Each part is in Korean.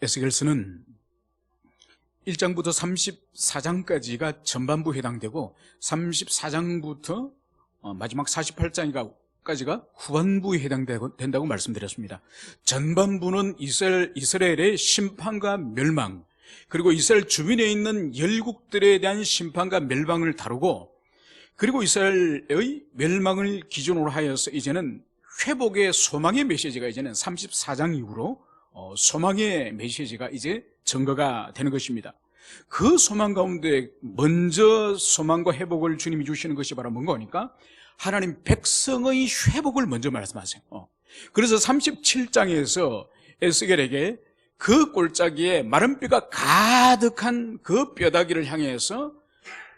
에스겔서는 1장부터 34장까지가 전반부에 해당되고 34장부터 마지막 48장까지가 후반부에 해당된다고 말씀드렸습니다. 전반부는 이스라엘의 심판과 멸망, 그리고 이스라엘 주변에 있는 열국들에 대한 심판과 멸망을 다루고, 그리고 이스라엘의 멸망을 기준으로 하여서 이제는 회복의 소망의 메시지가 이제는 34장 이후로 소망의 메시지가 이제 증거가 되는 것입니다. 그 소망 가운데 먼저 소망과 회복을 주님이 주시는 것이 바로 뭔가 하니까 하나님 백성의 회복을 먼저 말씀하세요. 그래서 37장에서 에스겔에게 그 골짜기에 마른 뼈가 가득한 그 뼈다귀를 향해서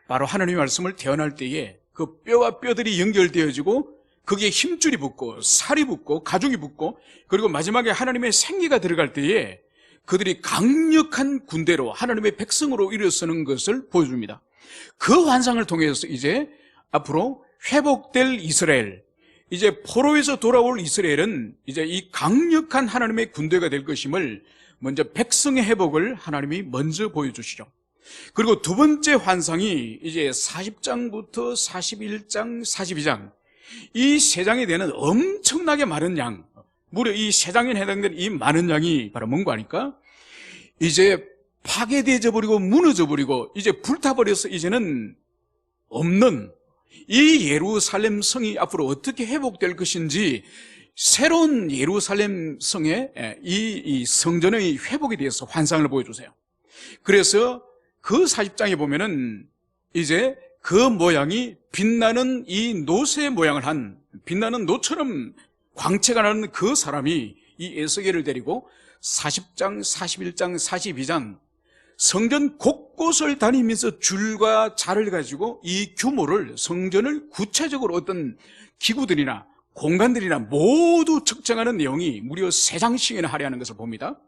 바로 하나님의 말씀을 태어날 때에 그 뼈와 뼈들이 연결되어지고 거기에 힘줄이 붙고 살이 붙고 가죽이 붙고, 그리고 마지막에 하나님의 생기가 들어갈 때에 그들이 강력한 군대로 하나님의 백성으로 일어서는 것을 보여줍니다. 그 환상을 통해서 이제 앞으로 회복될 이스라엘, 이제 포로에서 돌아올 이스라엘은 이제 이 강력한 하나님의 군대가 될 것임을 먼저 백성의 회복을 하나님이 먼저 보여주시죠. 그리고 두 번째 환상이 이제 40장부터 41장, 42장, 이 세 장에 되는 엄청나게 많은 양, 무려 이 세 장에 해당되는 이 많은 양이 바로 뭔가 하니까 이제 파괴되어 버리고 무너져 버리고 이제 불타버려서 이제는 없는 이 예루살렘 성이 앞으로 어떻게 회복될 것인지, 새로운 예루살렘 성의 이 성전의 회복에 대해서 환상을 보여주세요. 그래서 그 40장에 보면은 이제 그 모양이 빛나는 이 노새 모양을 한, 빛나는 노처럼 광채가 나는 그 사람이 이 에스겔을 데리고 40장, 41장, 42장 성전 곳곳을 다니면서 줄과 자를 가지고 이 규모를, 성전을 구체적으로 어떤 기구들이나 공간들이나 모두 측정하는 내용이 무려 3장씩이나 할애하는 것을 봅니다.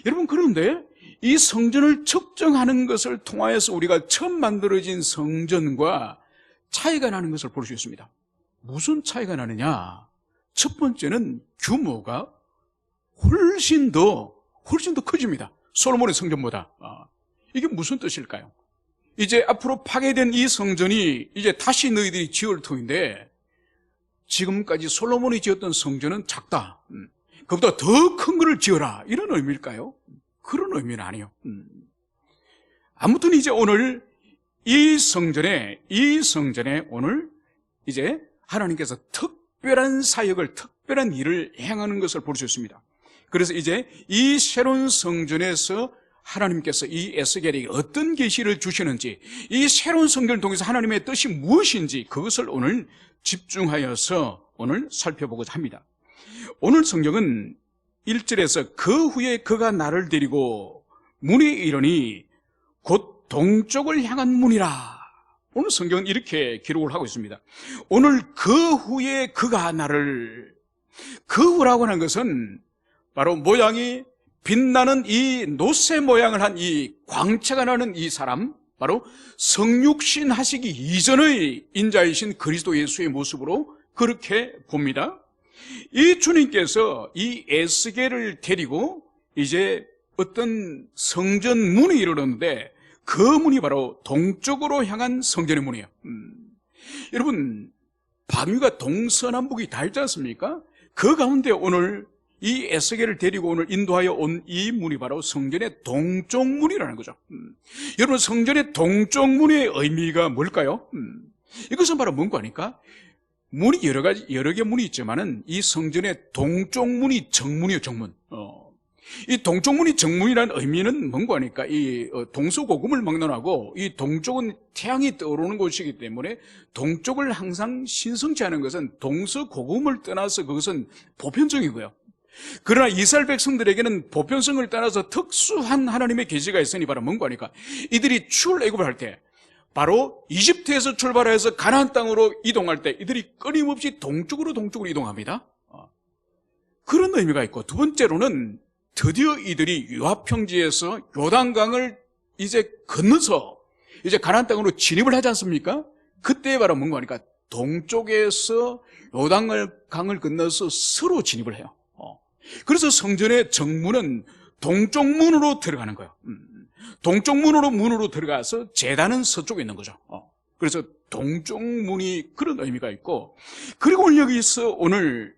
여러분, 그런데 이 성전을 측정하는 것을 통하여서 우리가 처음 만들어진 성전과 차이가 나는 것을 볼 수 있습니다. 무슨 차이가 나느냐? 첫 번째는 규모가 훨씬 더 커집니다. 솔로몬의 성전보다. 이게 무슨 뜻일까요? 이제 앞으로 파괴된 이 성전이 이제 다시 너희들이 지을 터인데, 지금까지 솔로몬이 지었던 성전은 작다, 그보다 더 큰 거를 지어라, 이런 의미일까요? 그런 의미는 아니에요. 아무튼 이제 오늘 이 성전에 오늘 이제 하나님께서 특별한 사역을, 특별한 일을 행하는 것을 볼 수 있습니다. 그래서 이제 이 새로운 성전에서 하나님께서 이 에스겔에게 어떤 계시를 주시는지, 이 새로운 성전을 통해서 하나님의 뜻이 무엇인지, 그것을 오늘 집중하여서 오늘 살펴보고자 합니다. 오늘 성경은 1절에서 그 후에 그가 나를 데리고 문에 이르니 곧 동쪽을 향한 문이라. 오늘 성경은 이렇게 기록을 하고 있습니다. 오늘 그 후에 그가 나를, 그 후라고 하는 것은 바로 모양이 빛나는 이 노새 모양을 한 이 광채가 나는 이 사람, 바로 성육신 하시기 이전의 인자이신 그리스도 예수의 모습으로 그렇게 봅니다. 이 주님께서 이 에스겔을 데리고 이제 어떤 성전 문에 이르렀는데, 그 문이 바로 동쪽으로 향한 성전의 문이에요. 여러분, 방위가 동서남북이 다 있지 않습니까? 그 가운데 오늘 이 에스겔을 데리고 오늘 인도하여 온 이 문이 바로 성전의 동쪽 문이라는 거죠. 여러분, 성전의 동쪽 문의 의미가 뭘까요? 이것은 바로 뭔가 하니까, 문이 여러 개 문이 있지만은 이 성전의 동쪽 문이 정문이에요, 정문. 이 동쪽 문이 정문이라는 의미는 뭔가 하니까, 이 동서고금을 막론하고 이 동쪽은 태양이 떠오르는 곳이기 때문에 동쪽을 항상 신성치 않은 것은 동서고금을 떠나서 그것은 보편성이고요. 그러나 이스라엘 백성들에게는 보편성을 떠나서 특수한 하나님의 계시가 있으니 바로 뭔가 하니까, 이들이 출애굽을 할 때, 바로 이집트에서 출발해서 가나안 땅으로 이동할 때 이들이 끊임없이 동쪽으로 이동합니다. 그런 의미가 있고, 두 번째로는 드디어 이들이 유압평지에서 요단강을 이제 건너서 이제 가나안 땅으로 진입을 하지 않습니까? 그때 바로 뭔가 하니까 동쪽에서 요단강을 건너서 서로 진입을 해요. 그래서 성전의 정문은 동쪽 문으로 들어가는 거예요. 동쪽 문으로 들어가서 제단은 서쪽에 있는 거죠. 그래서 동쪽 문이 그런 의미가 있고, 그리고 여기서 오늘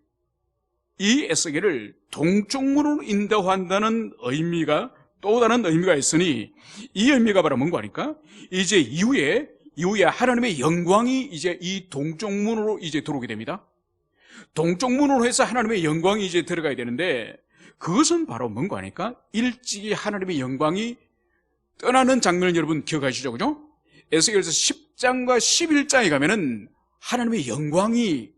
이 에스겔을 동쪽 문으로 인도한다는 의미가 또 다른 의미가 있으니, 이 의미가 바로 뭔가 하니까 이제 이후에 하나님의 영광이 이제 이 동쪽 문으로 이제 들어오게 됩니다. 동쪽 문으로 해서 하나님의 영광이 이제 들어가야 되는데, 그것은 바로 뭔가 하니까 일찍이 하나님의 영광이 떠나는 장면을 여러분 기억하시죠? 그죠? 에스겔서 10장과 11장에 가면은 하나님의 영광이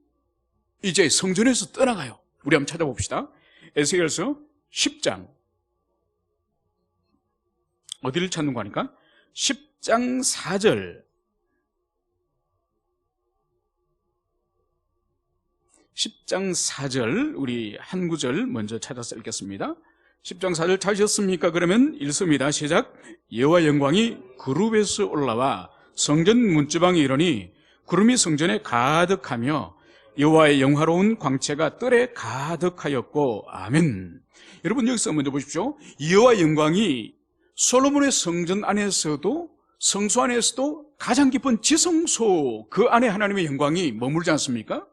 이제 성전에서 떠나가요. 우리 한번 찾아봅시다. 에스겔서 10장. 어디를 찾는 거 하니까? 10장 4절. 10장 4절, 우리 한 구절 먼저 찾아서 읽겠습니다. 10장 4절 찾으셨습니까? 그러면 읽습니다. 시작. 여호와 영광이 그룹에서 올라와 성전 문지방에 이르니 구름이 성전에 가득하며 여호와의 영화로운 광채가 뜰에 가득하였고. 아멘. 여러분 여기서 먼저 보십시오. 여호와 영광이 솔로몬의 성전 안에서도, 성소 안에서도 가장 깊은 지성소, 그 안에 하나님의 영광이 머물지 않습니까?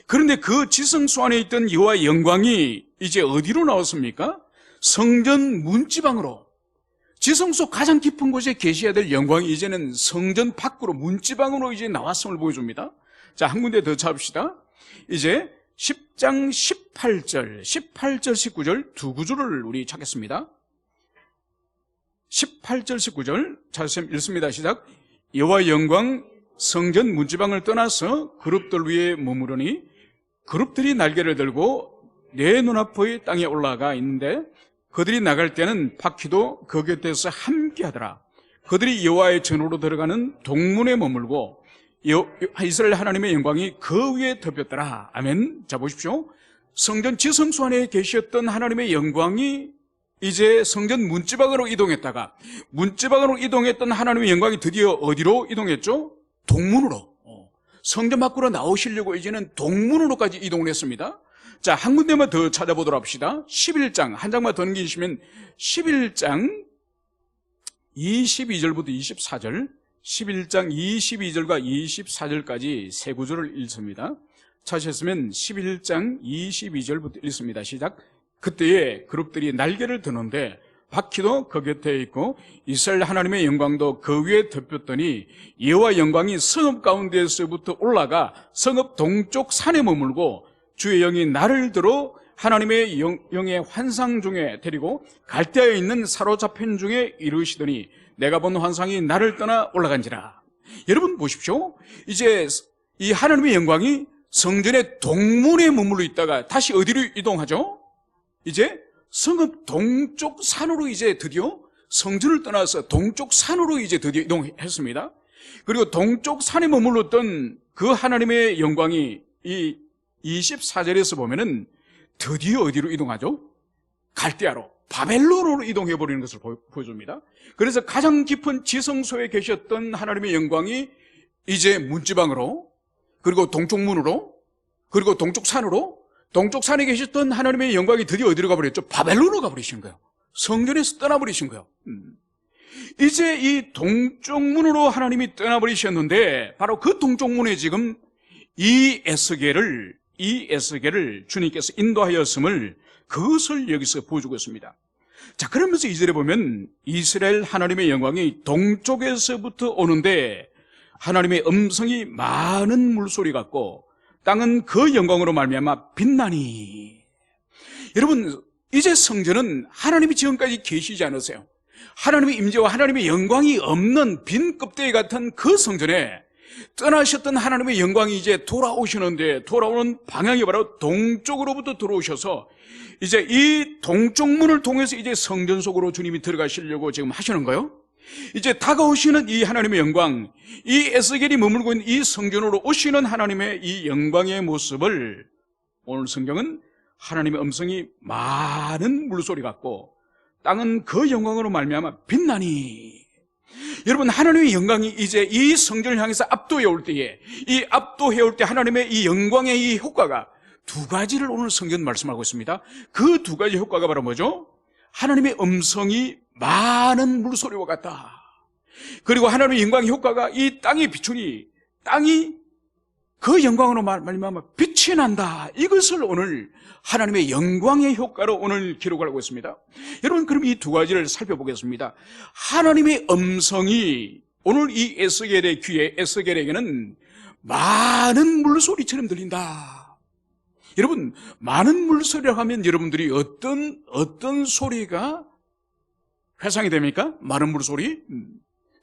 그런데 그 지성소 안에 있던 여호와의 영광이 이제 어디로 나왔습니까? 성전 문지방으로, 지성소 가장 깊은 곳에 계셔야 될 영광이 이제는 성전 밖으로 문지방으로 이제 나왔음을 보여줍니다. 자, 한 군데 더 찾읍시다. 이제 10장 18절, 19절 두 구절을 우리 찾겠습니다. 18절, 19절 찾으시면 읽습니다. 시작. 여호와의 영광 성전 문지방을 떠나서 그룹들 위에 머무르니 그룹들이 날개를 들고 내 눈앞의 땅에 올라가 있는데 그들이 나갈 때는 바퀴도 그 곁에서 함께하더라. 그들이 여호와의 전으로 들어가는 동문에 머물고 이스라엘 하나님의 영광이 그 위에 덮였더라. 아멘. 자, 보십시오. 성전 지성소 안에 계셨던 하나님의 영광이 이제 성전 문지방으로 이동했다가, 문지방으로 이동했던 하나님의 영광이 드디어 어디로 이동했죠? 동문으로. 성전 밖으로 나오시려고 이제는 동문으로까지 이동을 했습니다. 자, 한 군데만 더 찾아보도록 합시다. 11장, 한 장만 더 넘기시면 11장 22절부터 24절, 11장 22절과 24절까지 세 구절을 읽습니다. 찾으셨으면 11장 22절부터 읽습니다. 시작. 그때에 그룹들이 날개를 드는데 바퀴도 그 곁에 있고 이스라엘 하나님의 영광도 그 위에 덮였더니 여호와 영광이 성읍 가운데에서부터 올라가 성읍 동쪽 산에 머물고 주의 영이 나를 들어 하나님의 영의 환상 중에 데리고 갈대아에 있는 사로잡힌 중에 이르시더니 내가 본 환상이 나를 떠나 올라간지라. 여러분 보십시오. 이제 이 하나님의 영광이 성전의 동문에 머물러 있다가 다시 어디로 이동하죠? 이제 성읍 동쪽 산으로 이제 드디어 성전을 떠나서 동쪽 산으로 이제 드디어 이동했습니다. 그리고 동쪽 산에 머물렀던 그 하나님의 영광이 이 24절에서 보면은 드디어 어디로 이동하죠? 갈대아로, 바벨론으로 이동해버리는 것을 보여줍니다. 그래서 가장 깊은 지성소에 계셨던 하나님의 영광이 이제 문지방으로, 그리고 동쪽 문으로, 그리고 동쪽 산으로, 동쪽 산에 계셨던 하나님의 영광이 드디어 어디로 가버렸죠? 바벨론으로 가버리신 거예요. 성전에서 떠나버리신 거예요. 이제 이 동쪽 문으로 하나님이 떠나버리셨는데 바로 그 동쪽 문에 지금 이 에스겔을 주님께서 인도하였음을, 그것을 여기서 보여주고 있습니다. 자, 그러면서 2절에 보면 이스라엘 하나님의 영광이 동쪽에서부터 오는데 하나님의 음성이 많은 물소리 같고 땅은 그 영광으로 말미암아 빛나니. 여러분, 이제 성전은 하나님이 지금까지 계시지 않으세요? 하나님의 임재와 하나님의 영광이 없는 빈 껍데기 같은 그 성전에 떠나셨던 하나님의 영광이 이제 돌아오시는데, 돌아오는 방향이 바로 동쪽으로부터 들어오셔서 이제 이 동쪽 문을 통해서 이제 성전 속으로 주님이 들어가시려고 지금 하시는 거예요. 이제 다가오시는 이 하나님의 영광, 이 에스겔이 머물고 있는 이 성전으로 오시는 하나님의 이 영광의 모습을 오늘 성경은 하나님의 음성이 많은 물소리 같고 땅은 그 영광으로 말미암아 빛나니. 여러분, 하나님의 영광이 이제 이 성전을 향해서 압도해 올 때에, 이 압도해 올 때 하나님의 이 영광의 이 효과가 두 가지를 오늘 성경 말씀하고 있습니다. 그 두 가지 효과가 바로 뭐죠? 하나님의 음성이 많은 물소리와 같다. 그리고 하나님의 영광의 효과가 이 땅에 비추니 땅이 그 영광으로 말미암아 빛이 난다. 이것을 오늘 하나님의 영광의 효과로 오늘 기록하고 있습니다. 여러분, 그럼 이 두 가지를 살펴보겠습니다. 하나님의 음성이 오늘 이 에스겔의 귀에, 에스겔에게는 많은 물소리처럼 들린다. 여러분, 많은 물소리라고 하면 여러분들이 어떤 소리가 회상이 됩니까? 많은 물소리?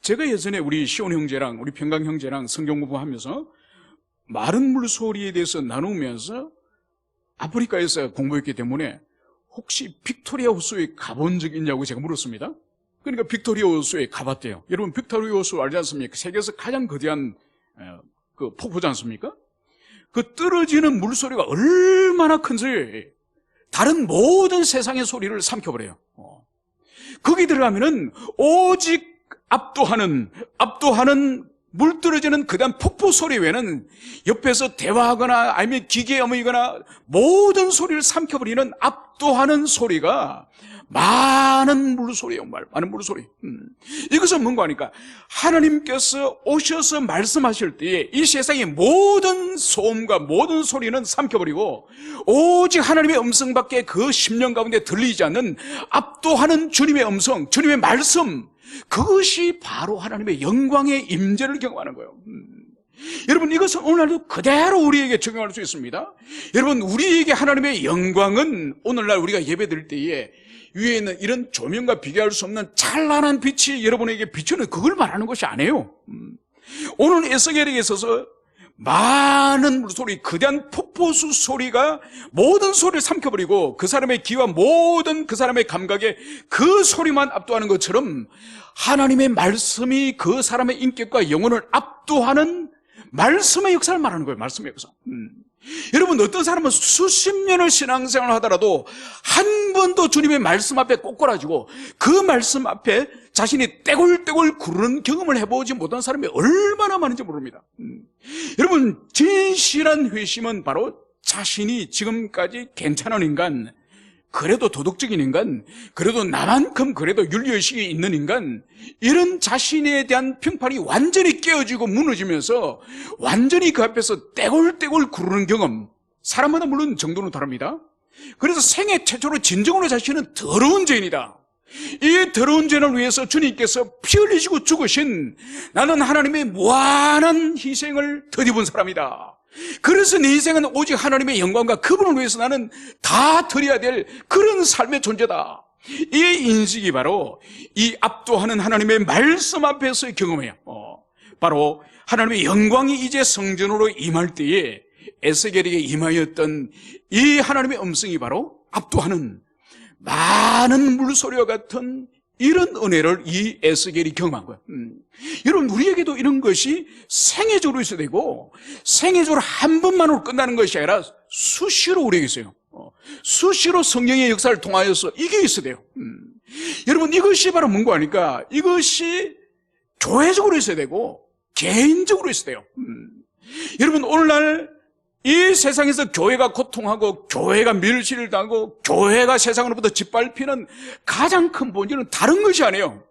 제가 예전에 우리 시온 형제랑 우리 평강 형제랑 성경 공부하면서 많은 물소리에 대해서 나누면서 아프리카에서 공부했기 때문에 혹시 빅토리아 호수에 가본 적 있냐고 제가 물었습니다. 그러니까 빅토리아 호수에 가봤대요. 여러분, 빅토리아 호수 알지 않습니까? 세계에서 가장 거대한 그 폭포지 않습니까? 그 떨어지는 물소리가 얼마나 큰지 다른 모든 세상의 소리를 삼켜버려요. 거기 들어가면은 오직 압도하는 물 떨어지는 그다음 폭포 소리 외에는 옆에서 대화하거나 아니면 기계에 어머니거나 모든 소리를 삼켜버리는 압도하는 소리가 많은 물소리예요. 많은 물소리. 이것은 뭔가 하니까 하나님께서 오셔서 말씀하실 때에 이 세상의 모든 소음과 모든 소리는 삼켜버리고 오직 하나님의 음성밖에 그 심령 가운데 들리지 않는 압도하는 주님의 음성, 주님의 말씀, 그것이 바로 하나님의 영광의 임재를 경험하는 거예요. 여러분, 이것은 오늘날도 그대로 우리에게 적용할 수 있습니다. 여러분, 우리에게 하나님의 영광은 오늘날 우리가 예배드릴 때에 위에 있는 이런 조명과 비교할 수 없는 찬란한 빛이 여러분에게 비추는 그걸 말하는 것이 아니에요. 오늘 에스겔에게 있어서 많은 물소리, 거대한 폭포수 소리가 모든 소리를 삼켜버리고 그 사람의 귀와 모든 그 사람의 감각에 그 소리만 압도하는 것처럼 하나님의 말씀이 그 사람의 인격과 영혼을 압도하는 말씀의 역사를 말하는 거예요. 말씀의 역사. 여러분, 어떤 사람은 수십 년을 신앙생활을 하더라도 한 번도 주님의 말씀 앞에 꼬꾸라지고 그 말씀 앞에 자신이 떼굴떼굴 구르는 경험을 해보지 못한 사람이 얼마나 많은지 모릅니다. 여러분, 진실한 회심은 바로 자신이 지금까지 괜찮은 인간, 그래도 도덕적인 인간, 그래도 나만큼 그래도 윤리의식이 있는 인간, 이런 자신에 대한 평판이 완전히 깨어지고 무너지면서 완전히 그 앞에서 떼굴떼굴 구르는 경험, 사람마다 물론 정도는 다릅니다. 그래서 생애 최초로 진정으로 자신은 더러운 죄인이다. 이 더러운 죄를 위해서 주님께서 피 흘리시고 죽으신 나는 하나님의 무한한 희생을 덧입은 사람이다. 그래서 내 인생은 오직 하나님의 영광과 그분을 위해서 나는 다 드려야 될 그런 삶의 존재다. 이 인식이 바로 이 압도하는 하나님의 말씀 앞에서의 경험이에요. 바로 하나님의 영광이 이제 성전으로 임할 때에 에스겔에게 임하였던 이 하나님의 음성이 바로 압도하는 많은 물소리와 같은 이런 은혜를 이 에스겔이 경험한 거예요. 여러분, 우리에게도 이런 것이 생애적으로 있어야 되고 생애적으로 한 번만으로 끝나는 것이 아니라 수시로 우리에게 있어요. 수시로 성령의 역사를 통하여서 이게 있어야 돼요. 여러분, 이것이 바로 뭔가 하니까 이것이 교회적으로 있어야 되고 개인적으로 있어야 돼요. 여러분, 오늘날 이 세상에서 교회가 고통하고 교회가 멸시를 당하고 교회가 세상으로부터 짓밟히는 가장 큰 본질은 다른 것이 아니에요.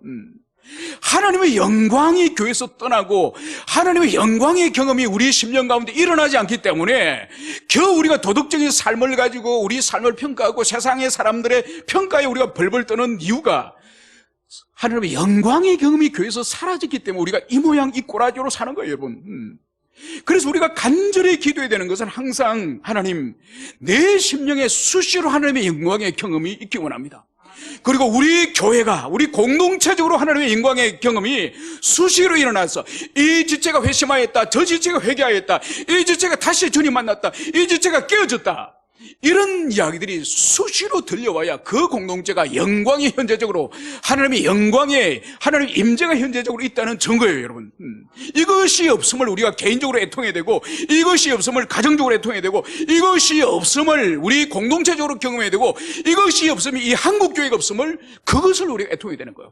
하나님의 영광이 교회에서 떠나고 하나님의 영광의 경험이 우리 심령 가운데 일어나지 않기 때문에 겨우 우리가 도덕적인 삶을 가지고 우리 삶을 평가하고 세상의 사람들의 평가에 우리가 벌벌 떠는 이유가 하나님의 영광의 경험이 교회에서 사라졌기 때문에 우리가 이 모양 이 꼬라지로 사는 거예요, 여러분. 그래서 우리가 간절히 기도해야 되는 것은 항상 하나님, 내 심령에 수시로 하나님의 영광의 경험이 있기 원합니다. 그리고 우리 교회가, 우리 공동체적으로 하나님의 영광의 경험이 수시로 일어나서 이 지체가 회심하였다, 저 지체가 회개하였다, 이 지체가 다시 주님 만났다, 이 지체가 깨어졌다, 이런 이야기들이 수시로 들려와야 그 공동체가 영광이 현재적으로 하나님의 영광에 하나님 임재가 현재적으로 있다는 증거예요, 여러분. 이것이 없음을 우리가 개인적으로 애통해야 되고 이것이 없음을 가정적으로 애통해야 되고 이것이 없음을 우리 공동체적으로 경험해야 되고 이것이 없으면 이 한국교회가 없음을 그것을 우리가 애통해야 되는 거예요.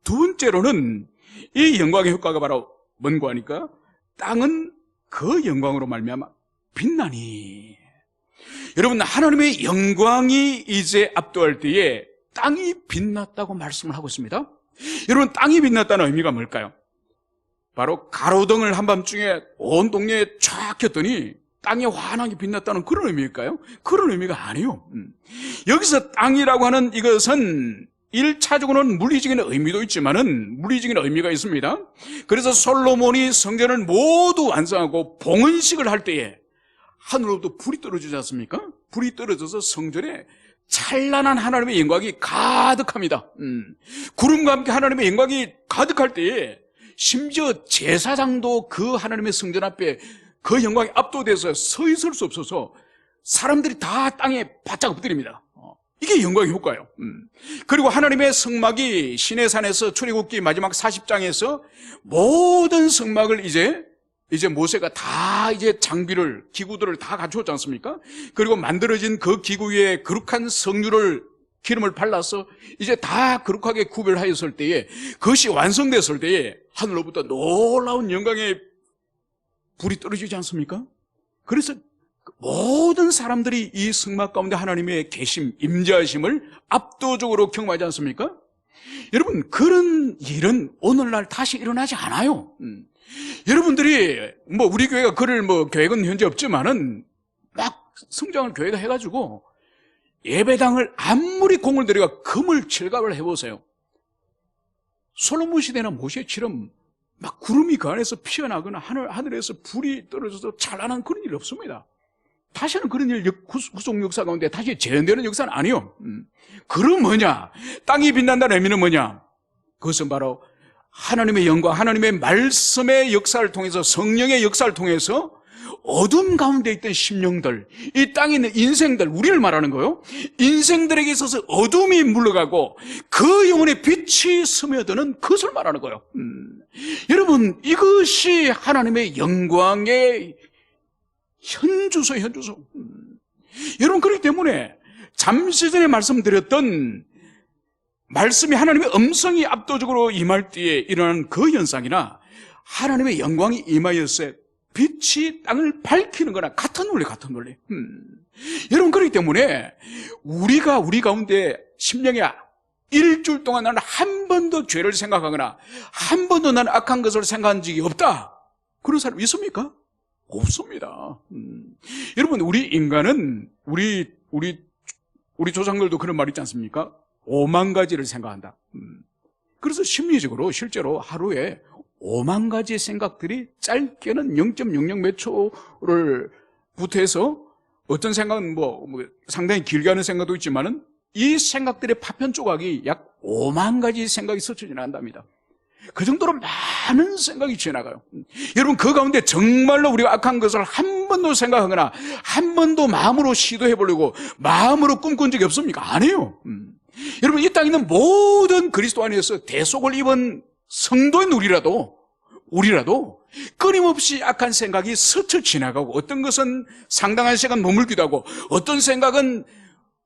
두 번째로는 이 영광의 효과가 바로 뭔가 하니까 땅은 그 영광으로 말미암아 빛나니. 여러분, 하나님의 영광이 이제 압도할 때에 땅이 빛났다고 말씀을 하고 있습니다. 여러분, 땅이 빛났다는 의미가 뭘까요? 바로 가로등을 한밤중에 온 동네에 쫙 켰더니 땅이 환하게 빛났다는 그런 의미일까요? 그런 의미가 아니에요. 여기서 땅이라고 하는 이것은 1차적으로는 물리적인 의미도 있지만은 물리적인 의미가 있습니다. 그래서 솔로몬이 성전을 모두 완성하고 봉헌식을 할 때에 하늘로부터 불이 떨어지지 않습니까? 불이 떨어져서 성전에 찬란한 하나님의 영광이 가득합니다. 구름과 함께 하나님의 영광이 가득할 때에 심지어 제사장도 그 하나님의 성전 앞에 그 영광에 압도돼서 서 있을 수 없어서 사람들이 다 땅에 바짝 엎드립니다. 이게 영광의 효과예요. 그리고 하나님의 성막이 시내산에서 출애굽기 마지막 40장에서 모든 성막을 이제 모세가 다 이제 장비를, 기구들을 다 갖추었지 않습니까? 그리고 만들어진 그 기구 위에 거룩한 성유를, 기름을 발라서 이제 다 거룩하게 구별하였을 때에, 그것이 완성됐을 때에 하늘로부터 놀라운 영광의 불이 떨어지지 않습니까? 그래서 모든 사람들이 이 성막 가운데 하나님의 계심, 임재하심을 압도적으로 경험하지 않습니까? 여러분, 그런 일은 오늘날 다시 일어나지 않아요. 여러분들이 우리 교회가 그럴 계획은 현재 없지만은 막 성장을 교회가 해가지고 예배당을 아무리 공을 들여가 금을 칠갑을 해보세요. 솔로몬 시대나 모세처럼 막 구름이 그 안에서 피어나거나 하늘에서 불이 떨어져서 찬란한 그런 일이 없습니다. 다시는 그런 일, 후속 역사 가운데 다시 재현되는 역사는 아니에요. 그럼 뭐냐? 땅이 빛난다는 의미는 뭐냐? 그것은 바로 하나님의 영광, 하나님의 말씀의 역사를 통해서, 성령의 역사를 통해서 어둠 가운데 있던 심령들, 이 땅에 있는 인생들, 우리를 말하는 거예요. 인생들에게 있어서 어둠이 물러가고 그 영혼의 빛이 스며드는 그것을 말하는 거예요. 여러분, 이것이 하나님의 영광의 현주소. 여러분, 그렇기 때문에 잠시 전에 말씀드렸던 말씀이, 하나님의 음성이 압도적으로 임할 때에 일어나는 그 현상이나 하나님의 영광이 임하였을 때 빛이 땅을 밝히는 거나 같은 논리. 여러분, 그렇기 때문에 우리 가운데 심령에 일주일 동안 나는 한 번도 죄를 생각하거나 한 번도 나는 악한 것을 생각한 적이 없다, 그런 사람 있습니까? 없습니다. 여러분, 우리 인간은 우리 조상들도 그런 말 있지 않습니까? 5만 가지를 생각한다. 그래서 심리적으로 실제로 하루에 5만 가지 생각들이 짧게는 0.00 몇 초를 부터 해서, 어떤 생각은 상당히 길게 하는 생각도 있지만은 이 생각들의 파편 조각이 약 5만 가지 생각이 스쳐 지나간답니다. 그 정도로 많은 생각이 지나가요. 여러분, 그 가운데 정말로 우리가 악한 것을 한 번도 생각하거나 한 번도 마음으로 시도해 보려고 마음으로 꿈꾼 적이 없습니까? 아니에요. 여러분, 이 땅에 있는 모든 그리스도 안에서 대속을 입은 성도인 우리라도 끊임없이 악한 생각이 스쳐 지나가고, 어떤 것은 상당한 시간 머물기도 하고, 어떤 생각은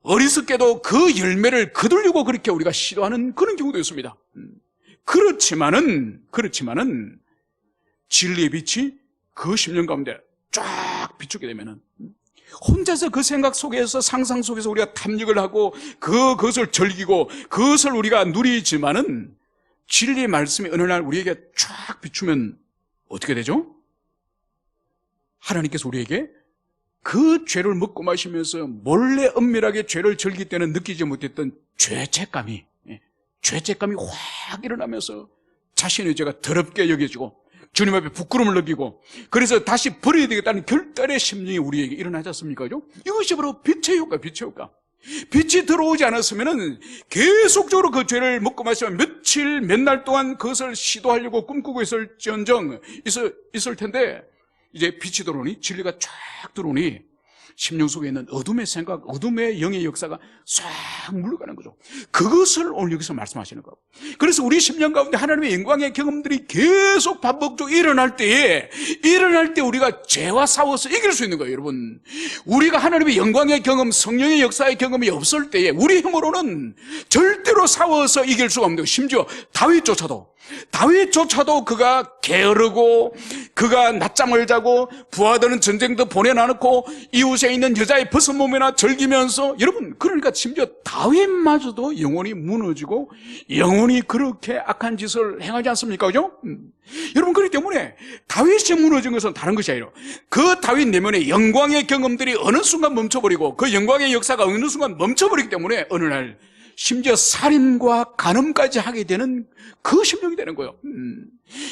어리석게도 그 열매를 거두려고 그렇게 우리가 시도하는 그런 경우도 있습니다. 그렇지만은 진리의 빛이 그 심령 가운데 쫙 비추게 되면은 혼자서 그 생각 속에서, 상상 속에서 우리가 탐닉을 하고 그것을 즐기고 그것을 우리가 누리지만은 진리의 말씀이 어느 날 우리에게 쫙 비추면 어떻게 되죠? 하나님께서 우리에게 그 죄를 먹고 마시면서 몰래 은밀하게 죄를 즐길 때는 느끼지 못했던 죄책감이 확 일어나면서 자신의 죄가 더럽게 여겨지고 주님 앞에 부끄러움을 느끼고, 그래서 다시 버려야 되겠다는 결단의 심령이 우리에게 일어나지 않습니까? 이것이 바로 빛의 효과. 빛이 들어오지 않았으면 계속적으로 그 죄를 먹고 마시면 며칠, 몇 날 동안 그것을 시도하려고 꿈꾸고 있을 텐데, 이제 빛이 들어오니, 진리가 쫙 들어오니 심령 속에 있는 어둠의 생각, 어둠의 영의 역사가 싹 물러가는 거죠. 그것을 오늘 여기서 말씀하시는 거고. 그래서 우리 심령 가운데 하나님의 영광의 경험들이 계속 반복적으로 일어날 때 우리가 죄와 싸워서 이길 수 있는 거예요, 여러분. 우리가 하나님의 영광의 경험, 성령의 역사의 경험이 없을 때에 우리 힘으로는 절대로 싸워서 이길 수가 없는 거예요. 심지어 다윗조차도 그가 게으르고 그가 낮잠을 자고 부하들은 전쟁도 보내놔놓고 이웃에 있는 여자의 벗은 몸이나 즐기면서, 여러분, 그러니까 심지어 다윗마저도 영혼이 무너지고 영혼이 그렇게 악한 짓을 행하지 않습니까? 그죠? 여러분, 그렇기 때문에 다윗이 무너진 것은 다른 것이 아니라 그 다윗 내면의 영광의 경험들이 어느 순간 멈춰버리고 그 영광의 역사가 어느 순간 멈춰버리기 때문에 어느 날 심지어 살인과 간음까지 하게 되는 그 심령이 되는 거예요.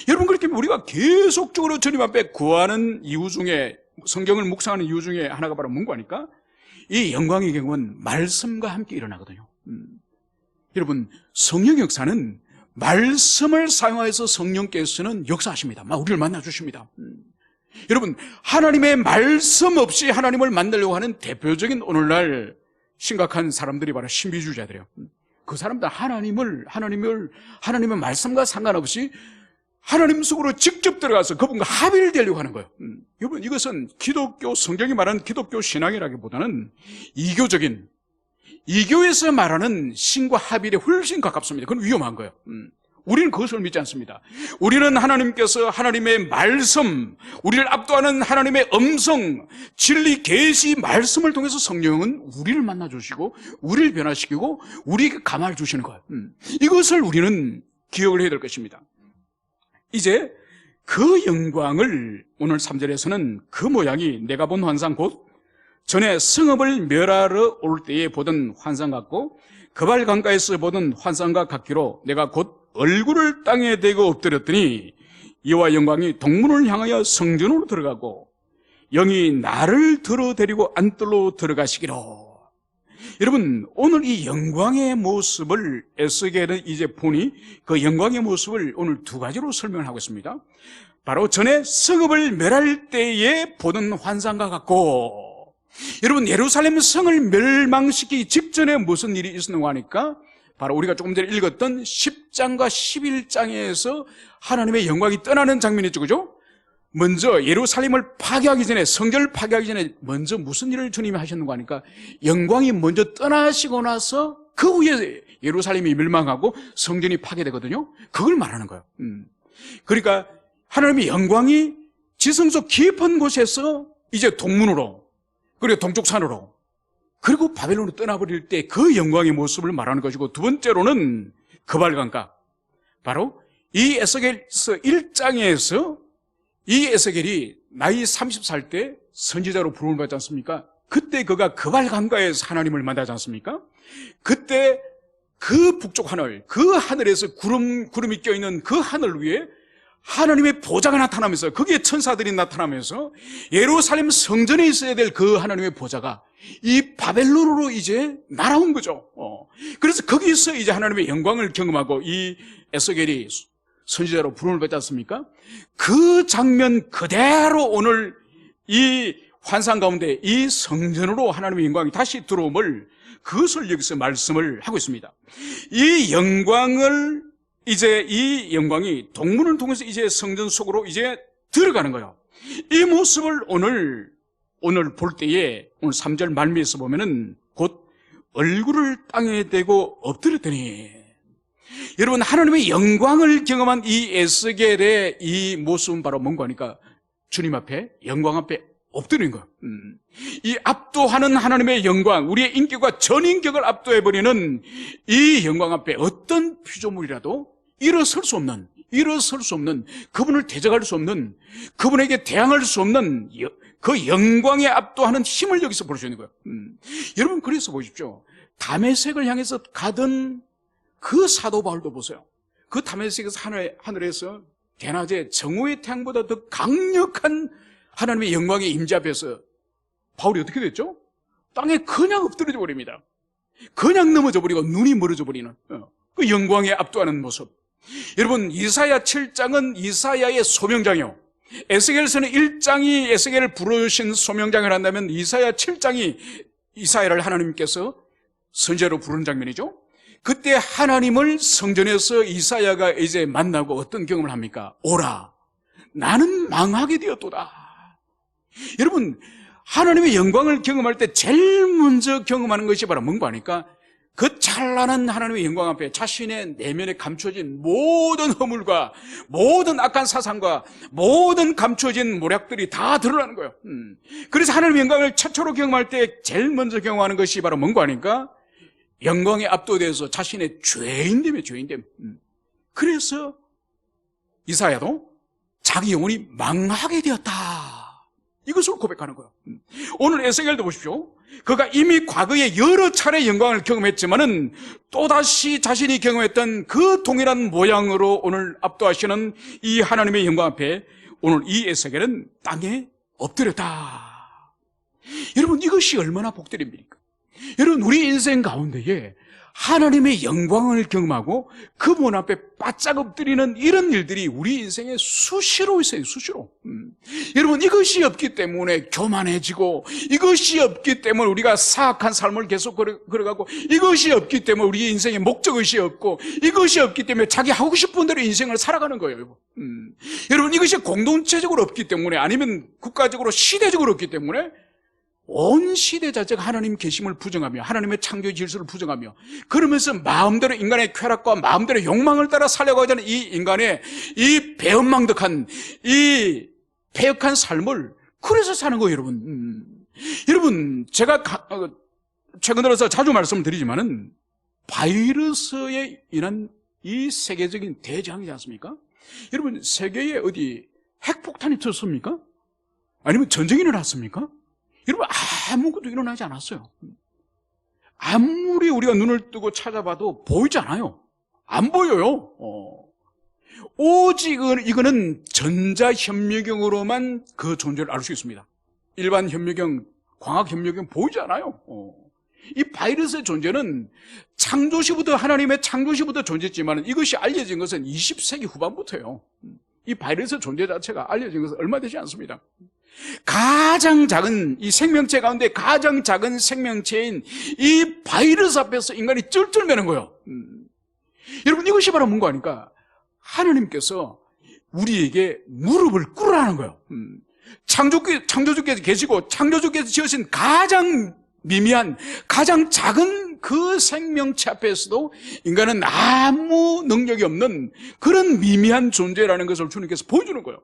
여러분, 그렇게 우리가 계속적으로 주님 앞에 구하는 이유 중에, 성경을 묵상하는 이유 중에 하나가 바로 뭔가 하니까 이 영광의 경험은 말씀과 함께 일어나거든요. 여러분, 성령 역사는 말씀을 사용해서 성령께서는 역사하십니다. 우리를 만나주십니다. 여러분, 하나님의 말씀 없이 하나님을 만나려고 하는 대표적인 오늘날 심각한 사람들이 바로 신비주의자들이에요. 그 사람들 하나님의 말씀과 상관없이 하나님 속으로 직접 들어가서 그분과 합의를 되려고 하는 거예요. 여러분, 이것은 성경이 말하는 기독교 신앙이라기보다는 이교에서 말하는 신과 합의에 훨씬 가깝습니다. 그건 위험한 거예요. 우리는 그것을 믿지 않습니다. 우리는 하나님께서 하나님의 말씀, 우리를 압도하는 하나님의 음성, 진리, 계시, 말씀을 통해서 성령은 우리를 만나주시고 우리를 변화시키고 우리에게 감화를 주시는 거예요. 이것을 우리는 기억을 해야 될 것입니다. 이제 그 영광을 오늘 3절에서는 그 모양이 내가 본 환상 곧 전에 성읍을 멸하러 올 때에 보던 환상 같고 그발 강가에서 보던 환상과 같기로 내가 곧 얼굴을 땅에 대고 엎드렸더니 이와 영광이 동문을 향하여 성전으로 들어가고 영이 나를 들어데리고 안뜰로 들어가시기로. 여러분, 오늘 이 영광의 모습을 에스겔은 이제 보니 그 영광의 모습을 오늘 두 가지로 설명을 하고 있습니다. 바로 전에 성읍을 멸할 때에 보던 환상과 같고, 여러분, 예루살렘 성을 멸망시키기 직전에 무슨 일이 있었는가 하니까 바로 우리가 조금 전에 읽었던 10장과 11장에서 하나님의 영광이 떠나는 장면이 있죠, 그죠? 먼저 예루살렘을 파괴하기 전에, 성전을 파괴하기 전에 먼저 무슨 일을 주님이 하셨는가 하니까 영광이 먼저 떠나시고 나서 그 후에 예루살렘이 멸망하고 성전이 파괴되거든요. 그걸 말하는 거예요. 그러니까 하나님의 영광이 지성소 깊은 곳에서 이제 동문으로, 그리고 동쪽 산으로, 그리고 바벨론으로 떠나버릴 때 그 영광의 모습을 말하는 것이고, 두 번째로는 그발강가, 바로 이 에스겔서 1장에서 이 에스겔이 나이 30살 때 선지자로 부름을 받지 않습니까? 그때 그가 그발강가에서 하나님을 만나지 않습니까? 그때 그 북쪽 하늘, 그 하늘에서 구름이 껴있는 그 하늘 위에 하나님의 보좌가 나타나면서, 거기에 천사들이 나타나면서 예루살렘 성전에 있어야 될 그 하나님의 보좌가 이 바벨론으로 이제 날아온 거죠. 그래서 거기서 이제 하나님의 영광을 경험하고 이 에스겔이 선지자로 부름을 받지 않습니까? 그 장면 그대로 오늘 이 환상 가운데 이 성전으로 하나님의 영광이 다시 들어옴을, 그것을 여기서 말씀을 하고 있습니다. 이 영광을, 이제 이 영광이 동문을 통해서 이제 성전 속으로 이제 들어가는 거예요. 이 모습을 오늘 볼 때에 오늘 3절 말미에서 보면은 곧 얼굴을 땅에 대고 엎드렸더니, 여러분, 하나님의 영광을 경험한 이 에스겔의 이 모습은 바로 뭔가 하니까 주님 앞에, 영광 앞에 엎드리는 거예요. 이 압도하는 하나님의 영광, 우리의 인격과 전인격을 압도해버리는 이 영광 앞에 어떤 피조물이라도 일어설 수 없는, 그분을 대적할 수 없는, 그분에게 대항할 수 없는 그 영광에 압도하는 힘을 여기서 볼 수 있는 거예요. 여러분, 그래서 보십시오. 다메섹을 향해서 가던 그 사도 바울도 보세요. 그 다메섹에서 하늘에서 대낮에 정오의 태양보다 더 강력한 하나님의 영광의 임재 앞에서 바울이 어떻게 됐죠? 땅에 그냥 엎드려져 버립니다. 그냥 넘어져 버리고 눈이 멀어져 버리는 그 영광에 압도하는 모습. 여러분, 이사야 7장은 이사야의 소명장이요, 에스겔서는 1장이 에스겔을 부르신 소명장을 한다면 이사야 7장이 이사야를 하나님께서 선지자로 부르는 장면이죠. 그때 하나님을 성전에서 이사야가 이제 만나고 어떤 경험을 합니까? 오라, 나는 망하게 되었도다. 여러분, 하나님의 영광을 경험할 때 제일 먼저 경험하는 것이 바로 뭔가 하니까 그 찬란한 하나님의 영광 앞에 자신의 내면에 감춰진 모든 허물과 모든 악한 사상과 모든 감춰진 모략들이 다 드러나는 거예요. 그래서 하나님의 영광을 최초로 경험할 때 제일 먼저 경험하는 것이 바로 뭔가 하니까 영광에 압도돼서 자신의 죄인됨이에요. 죄인됨. 그래서 이사야도 자기 영혼이 망하게 되었다, 이것을 고백하는 거예요. 오늘 에스겔도 보십시오. 그가 이미 과거에 여러 차례 영광을 경험했지만은 또다시 자신이 경험했던 그 동일한 모양으로 오늘 압도하시는 이 하나님의 영광 앞에 오늘 이 에스겔은 땅에 엎드렸다. 여러분, 이것이 얼마나 복들입니까? 여러분, 우리 인생 가운데에 하나님의 영광을 경험하고 그분 앞에 바짝 엎드리는 이런 일들이 우리 인생에 수시로 있어요. 수시로. 여러분, 이것이 없기 때문에 교만해지고, 이것이 없기 때문에 우리가 사악한 삶을 계속 걸어가고, 이것이 없기 때문에 우리 인생에 목적의식이 없고, 이것이 없기 때문에 자기 하고 싶은 대로 인생을 살아가는 거예요. 여러분, 이것이 공동체적으로 없기 때문에, 아니면 국가적으로 시대적으로 없기 때문에 온 시대 자체가 하나님 계심을 부정하며 하나님의 창조 질서를 부정하며, 그러면서 마음대로 인간의 쾌락과 마음대로 욕망을 따라 살려가자 하는 이 인간의 이 배은망덕한, 이 패역한 삶을 그래서 사는 거예요. 여러분, 여러분, 제가 최근 들어서 자주 말씀을 드리지만은 바이러스에 인한 이 세계적인 대재앙이지 않습니까? 여러분, 세계에 어디 핵폭탄이 터졌습니까? 아니면 전쟁이 일어났습니까? 여러분, 아무것도 일어나지 않았어요. 아무리 우리가 눈을 뜨고 찾아봐도 보이지 않아요. 안 보여요. 오직 이거는 전자현미경으로만 그 존재를 알 수 있습니다. 일반 현미경, 광학현미경 보이지 않아요. 이 바이러스의 존재는 창조시부터, 하나님의 창조시부터 존재했지만 이것이 알려진 것은 20세기 후반부터예요. 이 바이러스의 존재 자체가 알려진 것은 얼마 되지 않습니다. 가장 작은, 이 생명체 가운데 가장 작은 생명체인 이 바이러스 앞에서 인간이 쩔쩔매는 거예요. 여러분, 이것이 바로 뭔가 하니까 하나님께서 우리에게 무릎을 꿇으라는 거예요. 창조주께서 계시고 창조주께서 지으신 가장 미미한, 가장 작은 그 생명체 앞에서도 인간은 아무 능력이 없는 그런 미미한 존재라는 것을 주님께서 보여주는 거예요.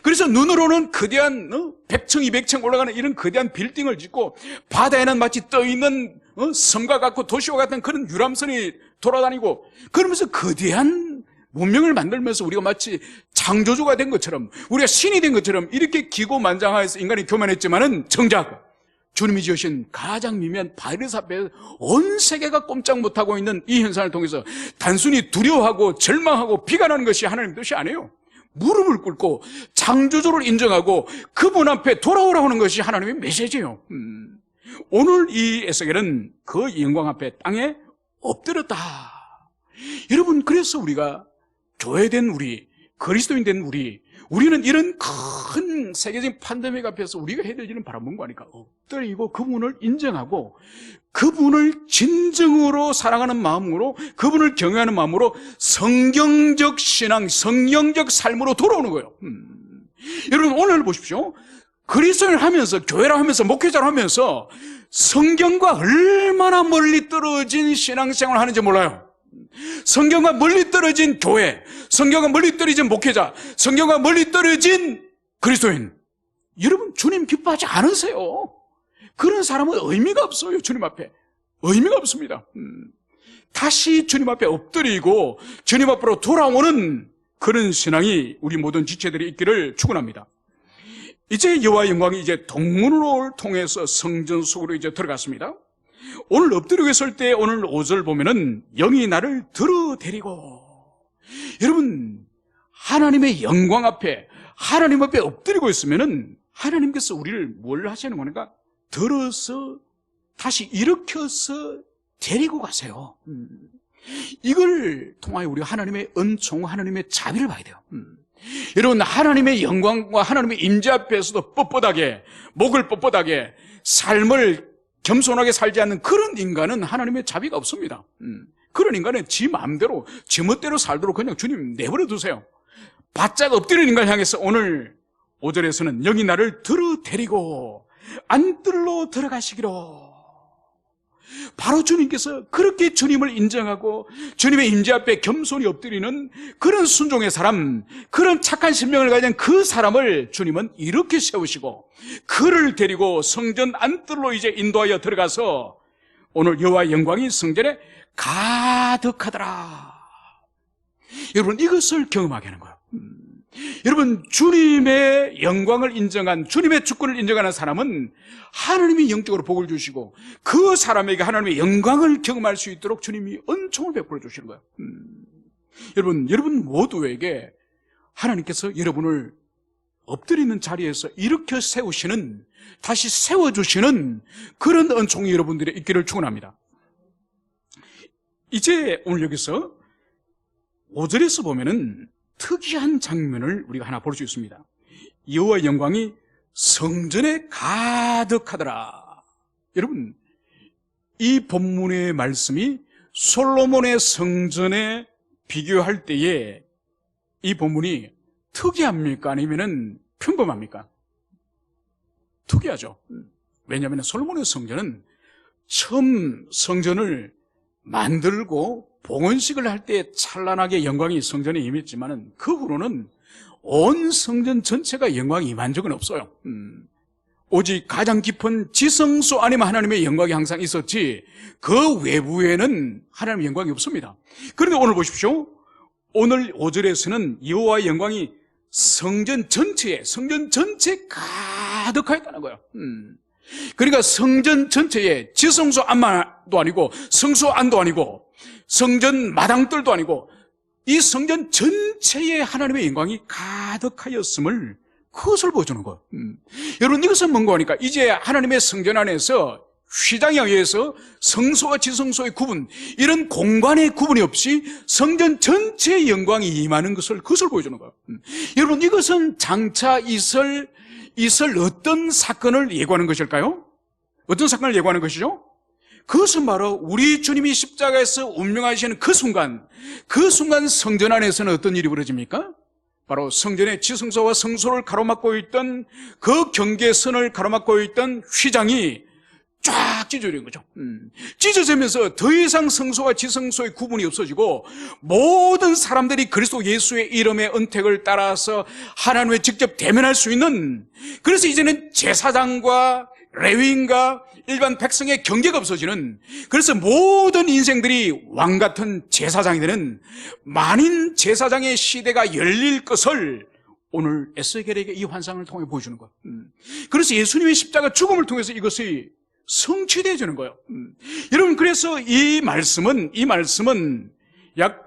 그래서 눈으로는 거대한 100층, 200층 올라가는 이런 거대한 빌딩을 짓고, 바다에는 마치 떠있는 섬과 같고 도시와 같은 그런 유람선이 돌아다니고, 그러면서 거대한 문명을 만들면서 우리가 마치 창조주가 된 것처럼, 우리가 신이 된 것처럼 이렇게 기고만장하여서 인간이 교만했지만은 정작 주님이 지으신 가장 미미한 바이러스 앞에 온 세계가 꼼짝 못하고 있는 이 현상을 통해서 단순히 두려워하고 절망하고 비관하는 것이 하나님 뜻이 아니에요. 무릎을 꿇고 창조주를 인정하고 그분 앞에 돌아오라고 하는 것이 하나님의 메시지예요. 오늘 이 에스겔은 그 영광 앞에 땅에 엎드렸다. 여러분, 그래서 우리가 교회된 우리, 그리스도인 된 우리는 이런 큰 세계적인 팬데믹 앞에서 우리가 해야 될 일은 바로 뭔가 하니까 엎드리고 그분을 인정하고 그분을 진정으로 사랑하는 마음으로, 그분을 경외하는 마음으로 성경적 신앙, 성경적 삶으로 돌아오는 거예요. 여러분, 오늘 보십시오. 그리스도인을 하면서, 교회를 하면서, 목회자를 하면서 성경과 얼마나 멀리 떨어진 신앙생활을 하는지 몰라요. 성경과 멀리 떨어진 교회, 성경과 멀리 떨어진 목회자, 성경과 멀리 떨어진 그리스도인, 여러분, 주님 기뻐하지 않으세요. 그런 사람은 의미가 없어요. 주님 앞에 의미가 없습니다. 다시 주님 앞에 엎드리고 주님 앞으로 돌아오는 그런 신앙이 우리 모든 지체들이 있기를 축원합니다. 이제 여호와의 영광이 이제 동문을 통해서 성전 속으로 이제 들어갔습니다. 오늘 엎드리고 있을 때 오늘 5절 보면은 영이 나를 들어데리고, 여러분, 하나님의 영광 앞에, 하나님 앞에 엎드리고 있으면은 하나님께서 우리를 뭘 하시는 거니까 들어서 다시 일으켜서 데리고 가세요. 이걸 통하여 우리가 하나님의 은총, 하나님의 자비를 봐야 돼요. 여러분, 하나님의 영광과 하나님의 임재 앞에서도 뻣뻣하게, 목을 뻣뻣하게 삶을 겸손하게 살지 않는 그런 인간은 하나님의 자비가 없습니다. 그런 인간은 지 마음대로, 지 멋대로 살도록 그냥 주님 내버려 두세요. 바짝 엎드리는 인간을 향해서 오늘 5절에서는 영이 나를 들어 데리고 안뜰로 들어가시기로. 바로 주님께서 그렇게 주님을 인정하고 주님의 임재 앞에 겸손히 엎드리는 그런 순종의 사람, 그런 착한 심령을 가진 그 사람을 주님은 이렇게 세우시고 그를 데리고 성전 안뜰로 이제 인도하여 들어가서 오늘 여호와의 영광이 성전에 가득하더라. 여러분, 이것을 경험하게 하는 거예요. 여러분, 주님의 영광을 인정한, 주님의 주권을 인정하는 사람은 하나님이 영적으로 복을 주시고 그 사람에게 하나님의 영광을 경험할 수 있도록 주님이 은총을 베풀어 주시는 거예요. 여러분 모두에게 하나님께서 여러분을 엎드리는 자리에서 일으켜 세우시는, 다시 세워주시는 그런 은총이 여러분들의 있기를 축원합니다. 이제 오늘 여기서 5절에서 보면은 특이한 장면을 우리가 하나 볼 수 있습니다. 여호와의 영광이 성전에 가득하더라. 여러분, 이 본문의 말씀이 솔로몬의 성전에 비교할 때에 이 본문이 특이합니까? 아니면은 평범합니까? 특이하죠. 왜냐하면 솔로몬의 성전은 처음 성전을 만들고 봉헌식을 할 때 찬란하게 영광이 성전에 임했지만은 그 후로는 온 성전 전체가 영광이 임한 적은 없어요. 오직 가장 깊은 지성소 안에만 하나님의 영광이 항상 있었지 그 외부에는 하나님의 영광이 없습니다. 그런데 오늘 보십시오. 오늘 5절에서는 여호와의 영광이 성전 전체에 가득하였다는 거예요. 그러니까 성전 전체에 지성소 안만도 아니고 성소 안도 아니고 성전 마당들도 아니고 이 성전 전체에 하나님의 영광이 가득하였음을, 그것을 보여주는 거예요. 여러분, 이것은 뭔가 하니까 이제 하나님의 성전 안에서 휘장에 의해서 성소와 지성소의 구분, 이런 공간의 구분이 없이 성전 전체의 영광이 임하는 그것을 보여주는 거예요. 여러분, 이것은 장차 있을 어떤 사건을 예고하는 것일까요? 어떤 사건을 예고하는 것이죠? 그것은 바로 우리 주님이 십자가에서 운명하시는 그 순간 성전 안에서는 어떤 일이 벌어집니까? 바로 성전의 지성소와 성소를 가로막고 있던 그 경계선을 가로막고 있던 휘장이 쫙 찢어지는 거죠. 찢어지면서 더 이상 성소와 지성소의 구분이 없어지고 모든 사람들이 그리스도 예수의 이름의 은택을 따라서 하나님을 직접 대면할 수 있는, 그래서 이제는 제사장과 레위인과 일반 백성의 경계가 없어지는, 그래서 모든 인생들이 왕같은 제사장이 되는 만인 제사장의 시대가 열릴 것을 오늘 에스겔에게 이 환상을 통해 보여주는 거예요. 그래서 예수님의 십자가 죽음을 통해서 이것이 성취되어지는 거예요. 여러분, 그래서 이 말씀은 약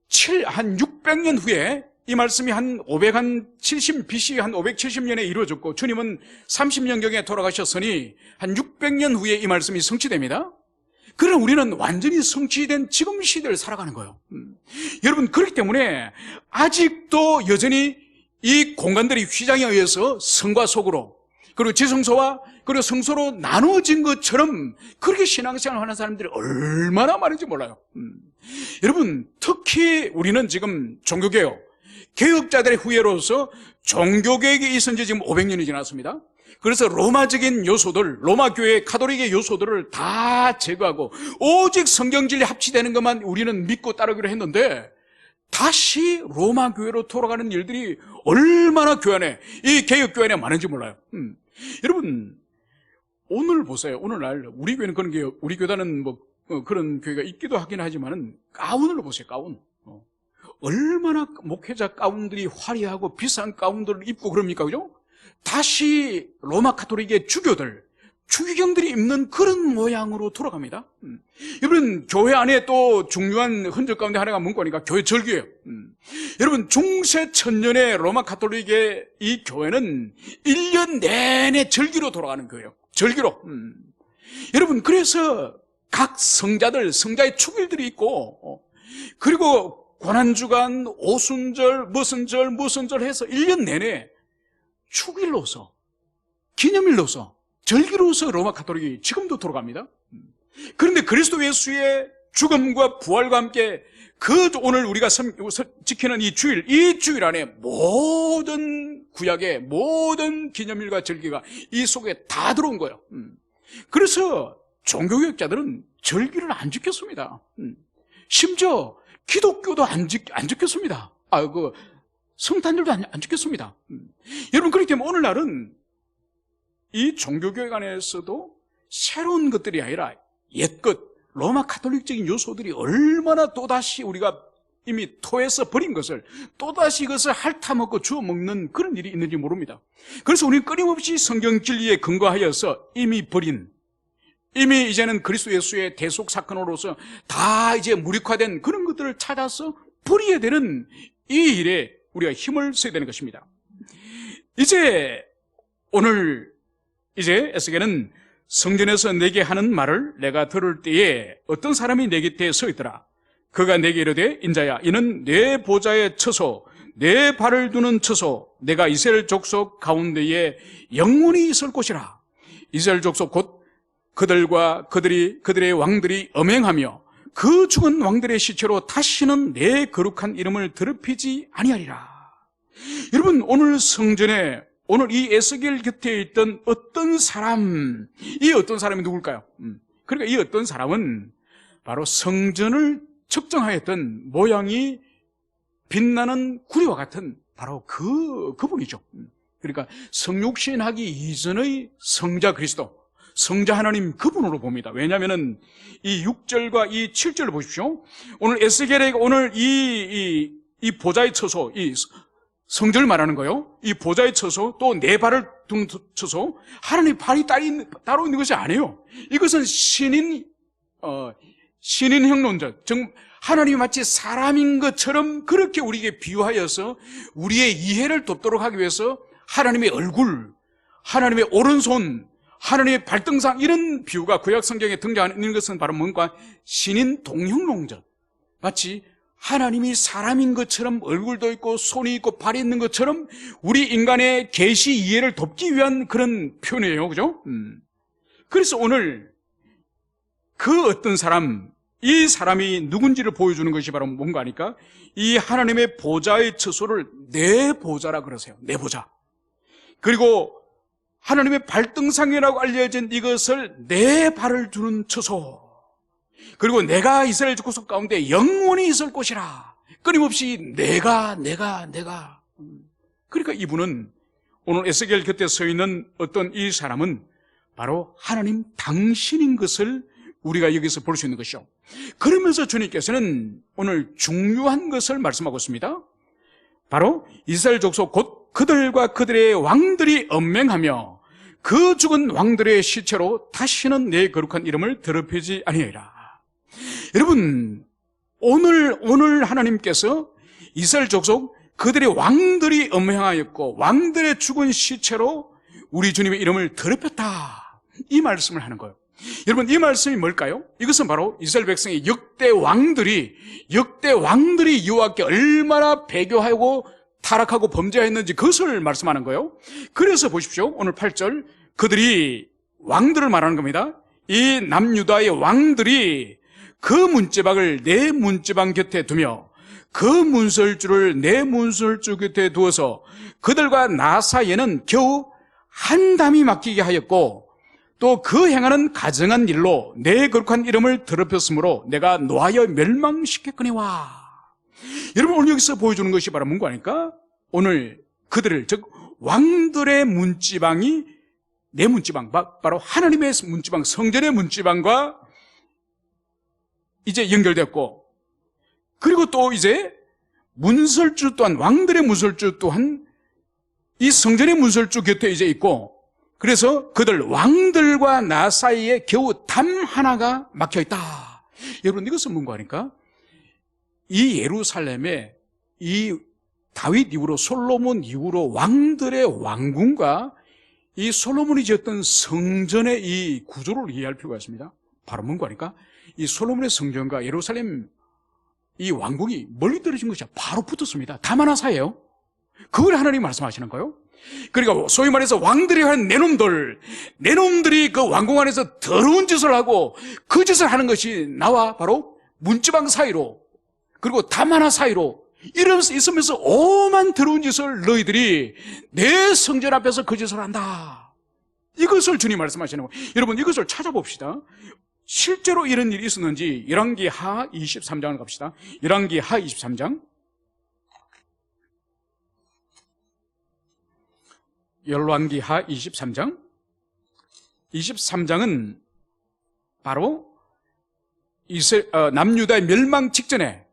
600년 후에, 이 말씀이 BC 한 570년에 이루어졌고 주님은 30년경에 돌아가셨으니 한 600년 후에 이 말씀이 성취됩니다. 그러나 우리는 완전히 성취된 지금 시대를 살아가는 거예요. 여러분, 그렇기 때문에 아직도 여전히 이 공간들이 휘장에 의해서 성과 속으로, 그리고 지성소와 그리고 성소로 나누어진 것처럼 그렇게 신앙생활을 하는 사람들이 얼마나 많은지 몰라요. 여러분, 특히 우리는 지금 개혁자들의 후예로서 종교개혁이 있은 지 지금 500년이 지났습니다. 그래서 로마적인 요소들, 로마 교회 가톨릭의 요소들을 다 제거하고 오직 성경진리 합치되는 것만 우리는 믿고 따르기로 했는데, 다시 로마 교회로 돌아가는 일들이 얼마나 이 개혁 교회 안에 많은지 몰라요. 여러분, 오늘 보세요. 오늘날 우리 교회는 우리 교단은 그런 교회가 있기도 하긴 하지만은 가운을 보세요. 가운. 얼마나 목회자 가운들이 화려하고 비싼 가운들을 입고 그럽니까? 그죠? 다시 로마 가톨릭의 추기경들이 입는 그런 모양으로 돌아갑니다. 여러분, 교회 안에 또 중요한 흔적 가운데 하나가 뭔가 교회 절기예요. 여러분, 중세 천년의 로마 가톨릭의 이 교회는 1년 내내 절기로 돌아가는 거예요. 절기로. 여러분, 그래서 각 성자의 축일들이 있고, 그리고 고난주간, 오순절, 무슨 절 해서 1년 내내 축일로서, 기념일로서, 절기로서 로마 가톨릭이 지금도 돌아갑니다. 그런데 그리스도 예수의 죽음과 부활과 함께 오늘 우리가 지키는 이 주일 안에 모든 구약의 모든 기념일과 절기가 이 속에 다 들어온 거예요. 그래서 종교개혁자들은 절기를 안 지켰습니다. 심지어 기독교도 안 지켰습니다. 성탄절도 안 지켰습니다. 여러분, 그렇기 때문에 오늘날은 이 종교개혁 안에서도 새로운 것들이 아니라 옛것, 로마 카톨릭적인 요소들이 얼마나 또다시 우리가 이미 토해서 버린 것을 또다시 이것을 핥아먹고 주워먹는 그런 일이 있는지 모릅니다. 그래서 우리는 끊임없이 성경 진리에 근거하여서 이미 이제는 그리스도 예수의 대속 사건으로서 다 이제 무력화된 그런 것들을 찾아서 버려야 되는 이 일에 우리가 힘을 써야 되는 것입니다. 오늘 에스겔은 성전에서 내게 하는 말을 내가 들을 때에 어떤 사람이 내 곁에 서 있더라. 그가 내게 이르되 인자야, 이는 내 보좌의 처소, 내 발을 두는 처소, 내가 이스라엘 족속 가운데에 영원히 있을 곳이라. 이스라엘 족속 곧 그들의 왕들이 엄행하며 그 죽은 왕들의 시체로 다시는 내 거룩한 이름을 더럽히지 아니하리라. 여러분, 오늘 성전에 오늘 이 에스겔 곁에 있던 어떤 사람, 이 어떤 사람이 누굴까요? 그러니까 이 어떤 사람은 바로 성전을 측정하였던 모양이 빛나는 구리와 같은 바로 그분이죠. 그러니까 성육신하기 이전의 성자 그리스도, 성자 하나님 그분으로 봅니다. 왜냐하면 이 6절과 이 7절을 보십시오. 오늘 에스겔에게 오늘 이 보좌의 처소, 이 성전을 말하는 거요. 이 보좌의 처소, 또 네 발을 둔 처소, 하나님 발이 따로 있는 것이 아니에요. 이것은 신인 형론적, 하나님이 마치 사람인 것처럼 그렇게 우리에게 비유하여서 우리의 이해를 돕도록 하기 위해서 하나님의 얼굴, 하나님의 오른손, 하나님의 발등상, 이런 비유가 구약 성경에 등장하는 것은 바로 뭔가 신인 동형론적, 마치 하나님이 사람인 것처럼 얼굴도 있고 손이 있고 발이 있는 것처럼 우리 인간의 계시 이해를 돕기 위한 그런 표현이에요. 그죠? 그래서 오늘 그 어떤 사람, 이 사람이 누군지를 보여주는 것이 바로 뭔가 하니까 이 하나님의 보좌의 처소를 내 보좌라 그러세요. 내 보좌. 그리고 하나님의 발등상이라고 알려진 이것을 내 발을 두는 처소. 그리고 내가 이스라엘 족속 가운데 영원히 있을 곳이라. 끊임없이 내가. 그러니까 이분은 오늘 에스겔 곁에 서 있는 어떤 이 사람은 바로 하나님 당신인 것을 우리가 여기서 볼 수 있는 것이죠. 그러면서 주님께서는 오늘 중요한 것을 말씀하고 있습니다. 바로 이스라엘 족속 곧 그들과 그들의 왕들이 엄맹하며 그 죽은 왕들의 시체로 다시는 내 거룩한 이름을 더럽히지 아니하리라. 여러분, 오늘 하나님께서 이스라엘 족속 그들의 왕들이 엄행하였고 왕들의 죽은 시체로 우리 주님의 이름을 더럽혔다, 이 말씀을 하는 거예요. 여러분, 이 말씀이 뭘까요? 이것은 바로 이스라엘 백성의 역대 왕들이 여호와께 얼마나 배교하고 타락하고 범죄했는지 그것을 말씀하는 거예요. 그래서 보십시오. 오늘 8절, 그들이 왕들을 말하는 겁니다. 이 남유다의 왕들이 그 문지방을 내 문지방 곁에 두며 그 문설주를 내 문설주 곁에 두어서 그들과 나 사이에는 겨우 한 담이 맡기게 하였고 또 그 행하는 가증한 일로 내 거룩한 이름을 더럽혔으므로 내가 노하여 멸망시켰거니와. 여러분, 오늘 여기서 보여주는 것이 바로 뭔가 하니까 오늘 그들을, 즉 왕들의 문지방이 내 문지방, 바로 하나님의 문지방, 성전의 문지방과 이제 연결됐고, 그리고 또 이제 문설주 또한, 왕들의 문설주 또한 이 성전의 문설주 곁에 이제 있고, 그래서 그들 왕들과 나 사이에 겨우 담 하나가 막혀 있다. 여러분, 이것은 뭔가 하니까 이 예루살렘에 이 다윗 이후로 솔로몬 이후로 왕들의 왕궁과 이 솔로몬이 지었던 성전의 이 구조를 이해할 필요가 있습니다. 바로 뭔가 하니까 이 솔로몬의 성전과 예루살렘 이 왕궁이 멀리 떨어진 것이 바로 붙었습니다. 담 하나 사이에요. 그걸 하나님이 말씀하시는 거예요. 그러니까 소위 말해서 왕들이 한 내놈들이 그 왕궁 안에서 더러운 짓을 하고 그 짓을 하는 것이 나와 바로 문지방 사이로, 그리고 담 하나 사이로 이러면서 있으면서 오만 더러운 짓을 너희들이 내 성전 앞에서 그 짓을 한다. 이것을 주님 말씀하시는 거예요. 여러분, 이것을 찾아봅시다. 실제로 이런 일이 있었는지 열왕기하 23장을 갑시다. 열왕기하 23장. 열왕기하 23장. 23장은 바로 남유다의 멸망 직전에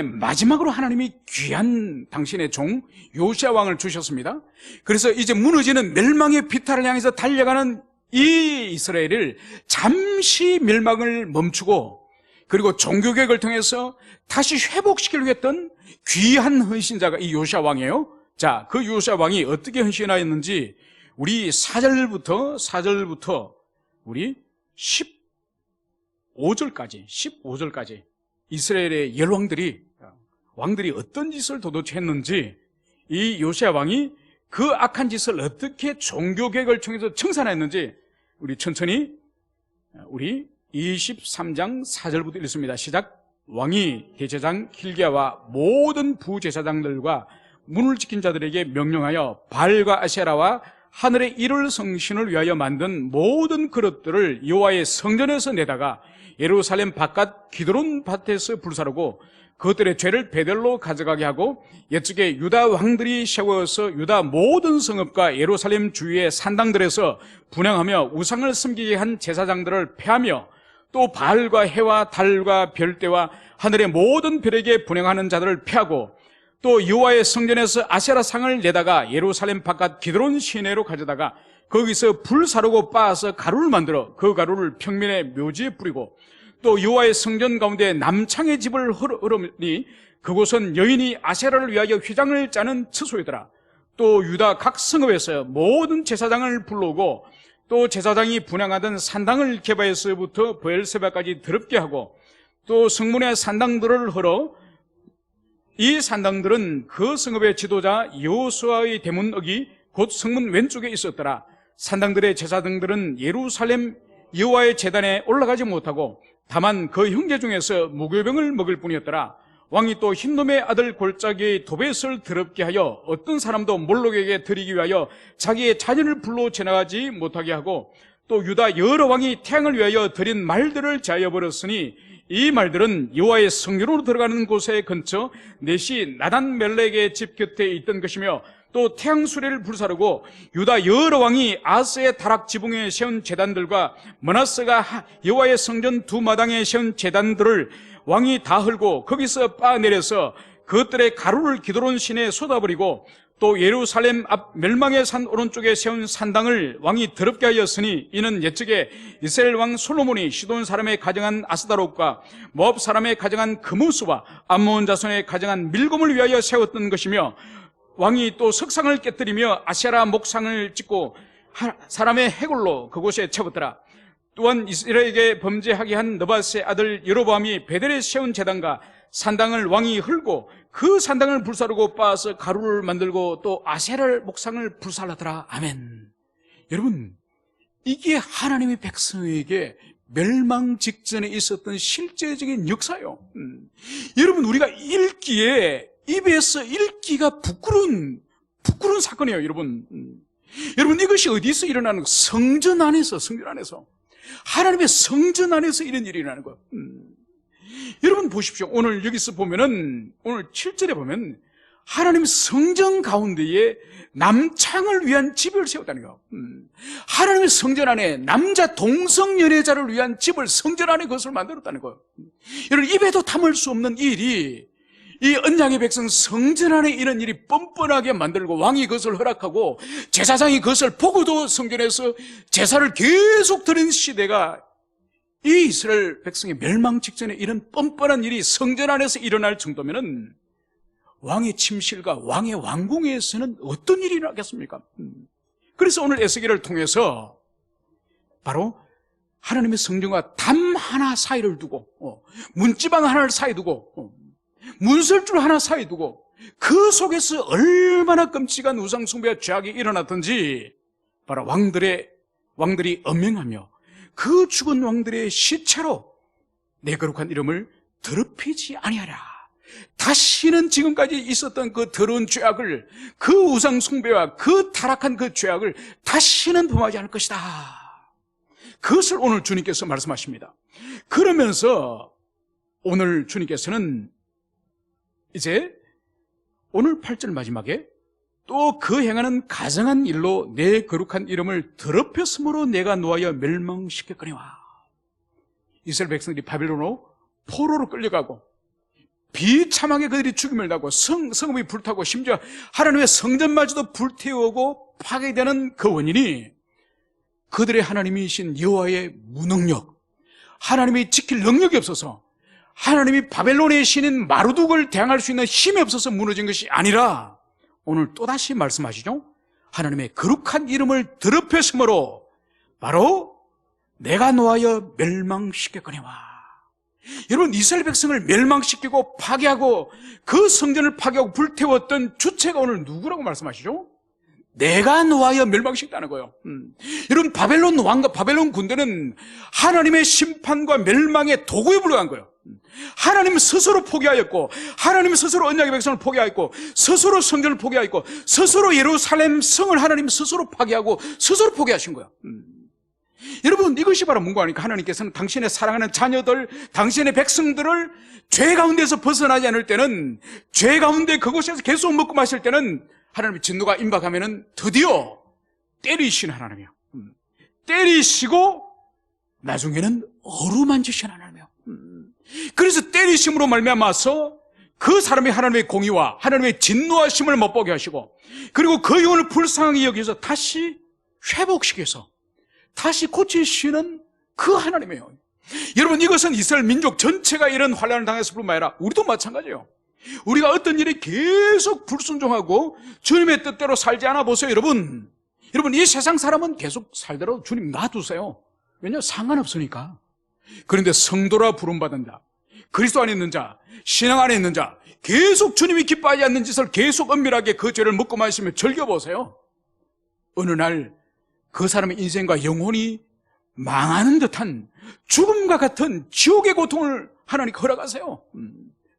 마지막으로 하나님이 귀한 당신의 종 요시야 왕을 주셨습니다. 그래서 이제 무너지는 멸망의 비탈을 향해서 달려가는 이 이스라엘을 잠시 멸망을 멈추고, 그리고 종교개혁을 통해서 다시 회복시키려고 했던 귀한 헌신자가 이 요시야 왕이에요. 자, 그 요시야 왕이 어떻게 헌신하였는지 우리 4절부터 우리 15절까지 이스라엘의 왕들이 어떤 짓을 도대체 했는지, 이 요시야 왕이 그 악한 짓을 어떻게 종교개혁을 통해서 청산했는지 우리 천천히 우리 23장 4절부터 읽습니다. 시작. 왕이 대제사장 hil기야와 모든 부제사장들과 문을 지킨 자들에게 명령하여 바알과 아세라와 하늘의 이를 성신을 위하여 만든 모든 그릇들을 여호와의 성전에서 내다가 예루살렘 바깥 기드론 밭에서 불사르고 그것들의 죄를 베델로 가져가게 하고, 옛적에 유다 왕들이 세워서 유다 모든 성읍과 예루살렘 주위의 산당들에서 분향하며 우상을 섬기게 한 제사장들을 폐하며, 또 바알과 해와 달과 별대와 하늘의 모든 별에게 분향하는 자들을 폐하고, 또 여호와의 성전에서 아세라 상을 내다가 예루살렘 바깥 기드론 시내로 가져다가 거기서 불사르고 빻아서 가루를 만들어 그 가루를 평면의 묘지에 뿌리고, 또 여호와의 성전 가운데 남창의 집을 흐르니 그곳은 여인이 아세라를 위하여 휘장을 짜는 처소이더라. 또 유다 각 성읍에서 모든 제사장을 불러오고, 또 제사장이 분향하던 산당을 개바에서부터 브엘세바까지 더럽게 하고, 또 성문의 산당들을 헐어 이 산당들은 그 성읍의 지도자 여호수아의 대문역이 곧 성문 왼쪽에 있었더라. 산당들의 제사장들은 예루살렘 여호와의 제단에 올라가지 못하고 다만 그 형제 중에서 무교병을 먹을 뿐이었더라. 왕이 또 흰놈의 아들 골짜기의 도벳을 더럽게 하여 어떤 사람도 몰록에게 드리기 위하여 자기의 자녀를 불러 지나가지 못하게 하고, 또 유다 여러 왕이 태양을 위하여 드린 말들을 제하여 버렸으니 이 말들은 여호와의 성전으로 들어가는 곳에 근처 넷이 나단 멜렉의 집 곁에 있던 것이며, 또 태양 수레를 불사르고 유다 여러 왕이 아스의 다락 지붕에 세운 제단들과 므낫세가 여호와의 성전 두 마당에 세운 제단들을 왕이 다 헐고 거기서 빻아내려서 그것들의 가루를 기드론 시내에 쏟아버리고, 또 예루살렘 앞 멸망의 산 오른쪽에 세운 산당을 왕이 더럽게 하였으니 이는 옛적에 이스라엘 왕 솔로몬이 시돈 사람의 가정한 아스다롯과 모압 사람의 가정한 그무스와 암몬 자손의 가정한 밀곰을 위하여 세웠던 것이며, 왕이 또 석상을 깨뜨리며 아세라 목상을 찍고 사람의 해골로 그곳에 채웠더라. 또한 이스라엘에게 범죄하게 한 느밧의 아들 여로보암이 베델에 세운 제단과 산당을 왕이 헐고 그 산당을 불사르고 빻아서 가루를 만들고 또 아세라 목상을 불살라더라. 아멘. 여러분, 이게 하나님의 백성에게 멸망 직전에 있었던 실제적인 역사요. 여러분, 우리가 입에서 읽기가 부끄러운 사건이에요, 여러분. 여러분, 이것이 어디서 일어나는 거예요? 성전 안에서. 하나님의 성전 안에서 이런 일이 일어나는 거예요. 여러분 보십시오. 오늘 여기서 보면은, 오늘 7절에 보면 하나님의 성전 가운데에 남창을 위한 집을 세웠다는 거예요. 하나님의 성전 안에 남자 동성연애자를 위한 집을 성전 안에 그것을 만들었다는 거예요. 여러분, 입에도 담을 수 없는 일이, 이 언약의 백성 성전 안에 이런 일이 뻔뻔하게 만들고 왕이 그것을 허락하고 제사장이 그것을 보고도 성전에서 제사를 계속 드린 시대가, 이 이스라엘 백성의 멸망 직전에 이런 뻔뻔한 일이 성전 안에서 일어날 정도면은 왕의 침실과 왕의 왕궁에서는 어떤 일이 일어나겠습니까? 그래서 오늘 에스겔을 통해서 바로 하나님의 성전과 담 하나 사이를 두고, 문지방 하나를 사이 두고, 문설줄 하나 사이 두고, 그 속에서 얼마나 끔찍한 우상숭배와 죄악이 일어났던지 바로 왕들이 엄명하며 그 죽은 왕들의 시체로 내 거룩한 이름을 더럽히지 아니하라. 다시는 지금까지 있었던 그 더러운 죄악을, 그 우상 숭배와 그 타락한 그 죄악을 다시는 범하지 않을 것이다. 그것을 오늘 주님께서 말씀하십니다. 그러면서 오늘 주님께서는 이제 오늘 8절 마지막에 또 그 행하는 가증한 일로 내 거룩한 이름을 더럽혔으므로 내가 노하여 멸망시켰거니와. 이스라엘 백성들이 바벨론으로 포로로 끌려가고 비참하게 그들이 죽임을 당하고 성읍이 불타고 심지어 하나님의 성전마저도 불태우고 파괴되는 그 원인이 그들의 하나님이신 여호와의 무능력, 하나님이 지킬 능력이 없어서, 하나님이 바벨론의 신인 마르둑을 대항할 수 있는 힘이 없어서 무너진 것이 아니라 오늘 또다시 말씀하시죠. 하나님의 거룩한 이름을 더럽혔으므로 바로 내가 노하여 멸망시켰거니와. 여러분, 이스라엘 백성을 멸망시키고 파괴하고 그 성전을 파괴하고 불태웠던 주체가 오늘 누구라고 말씀하시죠? 내가 노하여 멸망시켰다는 거예요. 여러분, 바벨론 왕과 바벨론 군대는 하나님의 심판과 멸망의 도구에 불과한 거예요. 하나님 스스로 포기하였고, 하나님 스스로 언약의 백성을 포기하였고, 스스로 성전을 포기하였고, 스스로 예루살렘 성을 하나님 스스로 파괴하고 스스로 포기하신 거예요. 여러분, 이것이 바로 뭔가 하니까 하나님께서는 당신의 사랑하는 자녀들, 당신의 백성들을 죄 가운데서 벗어나지 않을 때는, 죄 가운데 그곳에서 계속 먹고 마실 때는 하나님의 진노가 임박하면은 드디어 때리시는 하나님이에요. 때리시고 나중에는 어루만지시는 하나님이에요. 그래서 때리심으로 말미암아서 그 사람이 하나님의 공의와 하나님의 진노하심을 못 보게 하시고, 그리고 그 영혼을 불쌍히 여기서 다시 회복시켜서 다시 고치시는 그 하나님이에요. 여러분, 이것은 이스라엘 민족 전체가 이런 환난을 당했을 뿐만 아니라 우리도 마찬가지예요. 우리가 어떤 일에 계속 불순종하고 주님의 뜻대로 살지 않아 보세요. 여러분, 이 세상 사람은 계속 살더라도 주님 놔두세요. 왜냐? 상관없으니까. 그런데 성도라 부름받은 자, 그리스도 안에 있는 자, 신앙 안에 있는 자, 계속 주님이 기뻐하지 않는 짓을 계속 엄밀하게 그 죄를 먹고 마시며 즐겨보세요. 어느 날 그 사람의 인생과 영혼이 망하는 듯한 죽음과 같은 지옥의 고통을 하나님께 허락하세요.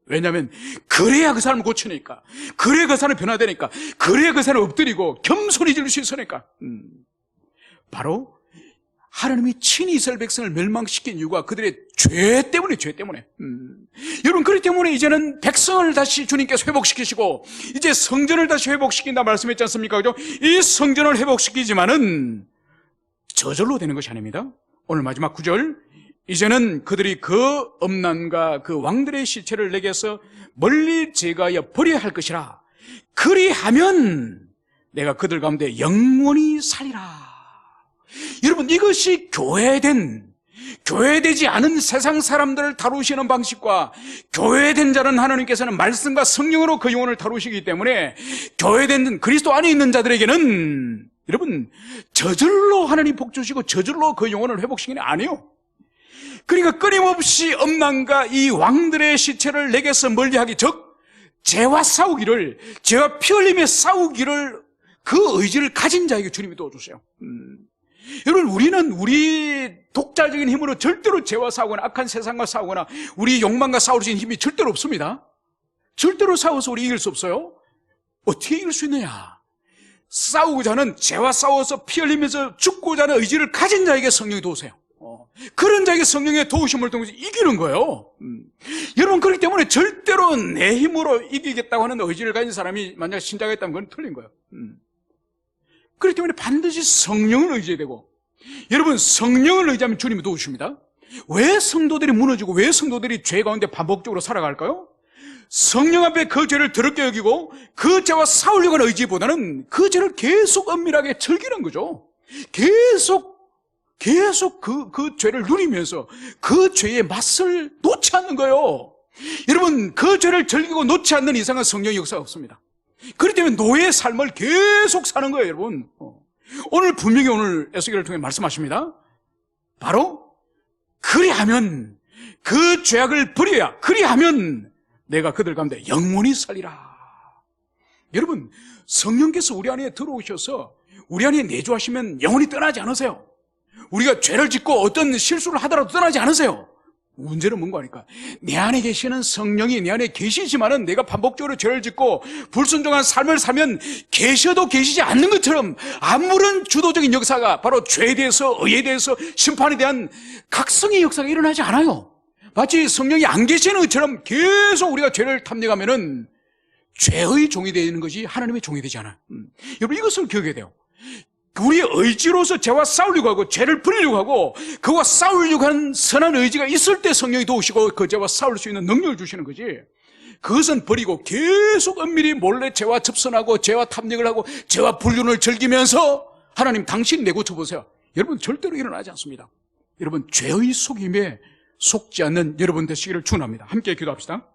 왜냐하면 그래야 그 사람을 고치니까, 그래야 그 사람이 변화되니까, 그래야 그 사람을 엎드리고 겸손히 질 수 있으니까. 바로 하나님이 친히 이스라엘 백성을 멸망시킨 이유가 그들의 죄 때문에. 여러분, 그렇기 때문에 이제는 백성을 다시 주님께서 회복시키시고 이제 성전을 다시 회복시킨다 말씀했지 않습니까? 그죠? 이 성전을 회복시키지만은 저절로 되는 것이 아닙니다. 오늘 마지막 9절, 이제는 그들이 그 엄난과 그 왕들의 시체를 내게서 멀리 제거하여 버려야 할 것이라. 그리하면 내가 그들 가운데 영원히 살리라. 여러분, 이것이 교회되지 않은 세상 사람들을 다루시는 방식과, 교회된 자는 하나님께서는 말씀과 성령으로 그 영혼을 다루시기 때문에 교회된 그리스도 안에 있는 자들에게는 여러분 저절로 하나님 복 주시고 저절로 그 영혼을 회복시키는 게 아니에요. 그러니까 끊임없이 엄난과 이 왕들의 시체를 내게서 멀리하기, 즉 죄와 싸우기를, 죄와 피 흘리며 싸우기를 그 의지를 가진 자에게 주님이 도와주세요. 여러분, 우리는 우리 독자적인 힘으로 절대로 죄와 싸우거나 악한 세상과 싸우거나 우리 욕망과 싸울 수 있는 힘이 절대로 없습니다. 절대로 싸워서 우리 이길 수 없어요. 어떻게 이길 수 있느냐? 싸우고자 하는, 죄와 싸워서 피 흘리면서 죽고자 하는 의지를 가진 자에게 성령이 도우세요. 그런 자에게 성령의 도우심을 통해서 이기는 거예요. 여러분, 그렇기 때문에 절대로 내 힘으로 이기겠다고 하는 의지를 가진 사람이 만약 신자가 있다면 그건 틀린 거예요. 그렇기 때문에 반드시 성령을 의지해야 되고, 여러분, 성령을 의지하면 주님이 도우십니다. 왜 성도들이 무너지고 왜 성도들이 죄 가운데 반복적으로 살아갈까요? 성령 앞에 그 죄를 더럽게 여기고 그 죄와 싸우려고 하는 의지보다는 그 죄를 계속 엄밀하게 즐기는 거죠. 계속 그 죄를 누리면서 그 죄의 맛을 놓지 않는 거예요. 여러분, 그 죄를 즐기고 놓지 않는 이상은 성령의 역사가 없습니다. 그렇기 때문에 노예의 삶을 계속 사는 거예요, 여러분. 오늘 분명히 오늘 에스겔을 통해 말씀하십니다. 바로 그리하면, 그 죄악을 버려야, 그리하면 내가 그들 가운데 영원히 살리라. 여러분, 성령께서 우리 안에 들어오셔서 우리 안에 내주하시면 영원히 떠나지 않으세요. 우리가 죄를 짓고 어떤 실수를 하더라도 떠나지 않으세요. 문제는 뭔가 하니까 내 안에 계시는 성령이 내 안에 계시지만은 내가 반복적으로 죄를 짓고 불순종한 삶을 살면 계셔도 계시지 않는 것처럼 아무런 주도적인 역사가 바로 죄에 대해서, 의에 대해서, 심판에 대한 각성의 역사가 일어나지 않아요. 마치 성령이 안 계시는 것처럼 계속 우리가 죄를 탐내가면은 죄의 종이 되는 것이 하나님의 종이 되지 않아요. 여러분 이것을 기억해야 돼요. 우리의 의지로서 죄와 싸우려고 하고 죄를 버리려고 하고 그와 싸우려고 하는 선한 의지가 있을 때 성령이 도우시고 그 죄와 싸울 수 있는 능력을 주시는 거지. 그것은 버리고 계속 은밀히 몰래 죄와 접선하고 죄와 탐닉을 하고 죄와 불륜을 즐기면서 하나님 당신 내고쳐보세요. 여러분 절대로 일어나지 않습니다. 여러분 죄의 속임에 속지 않는 여러분 되시기를 축원합니다. 함께 기도합시다.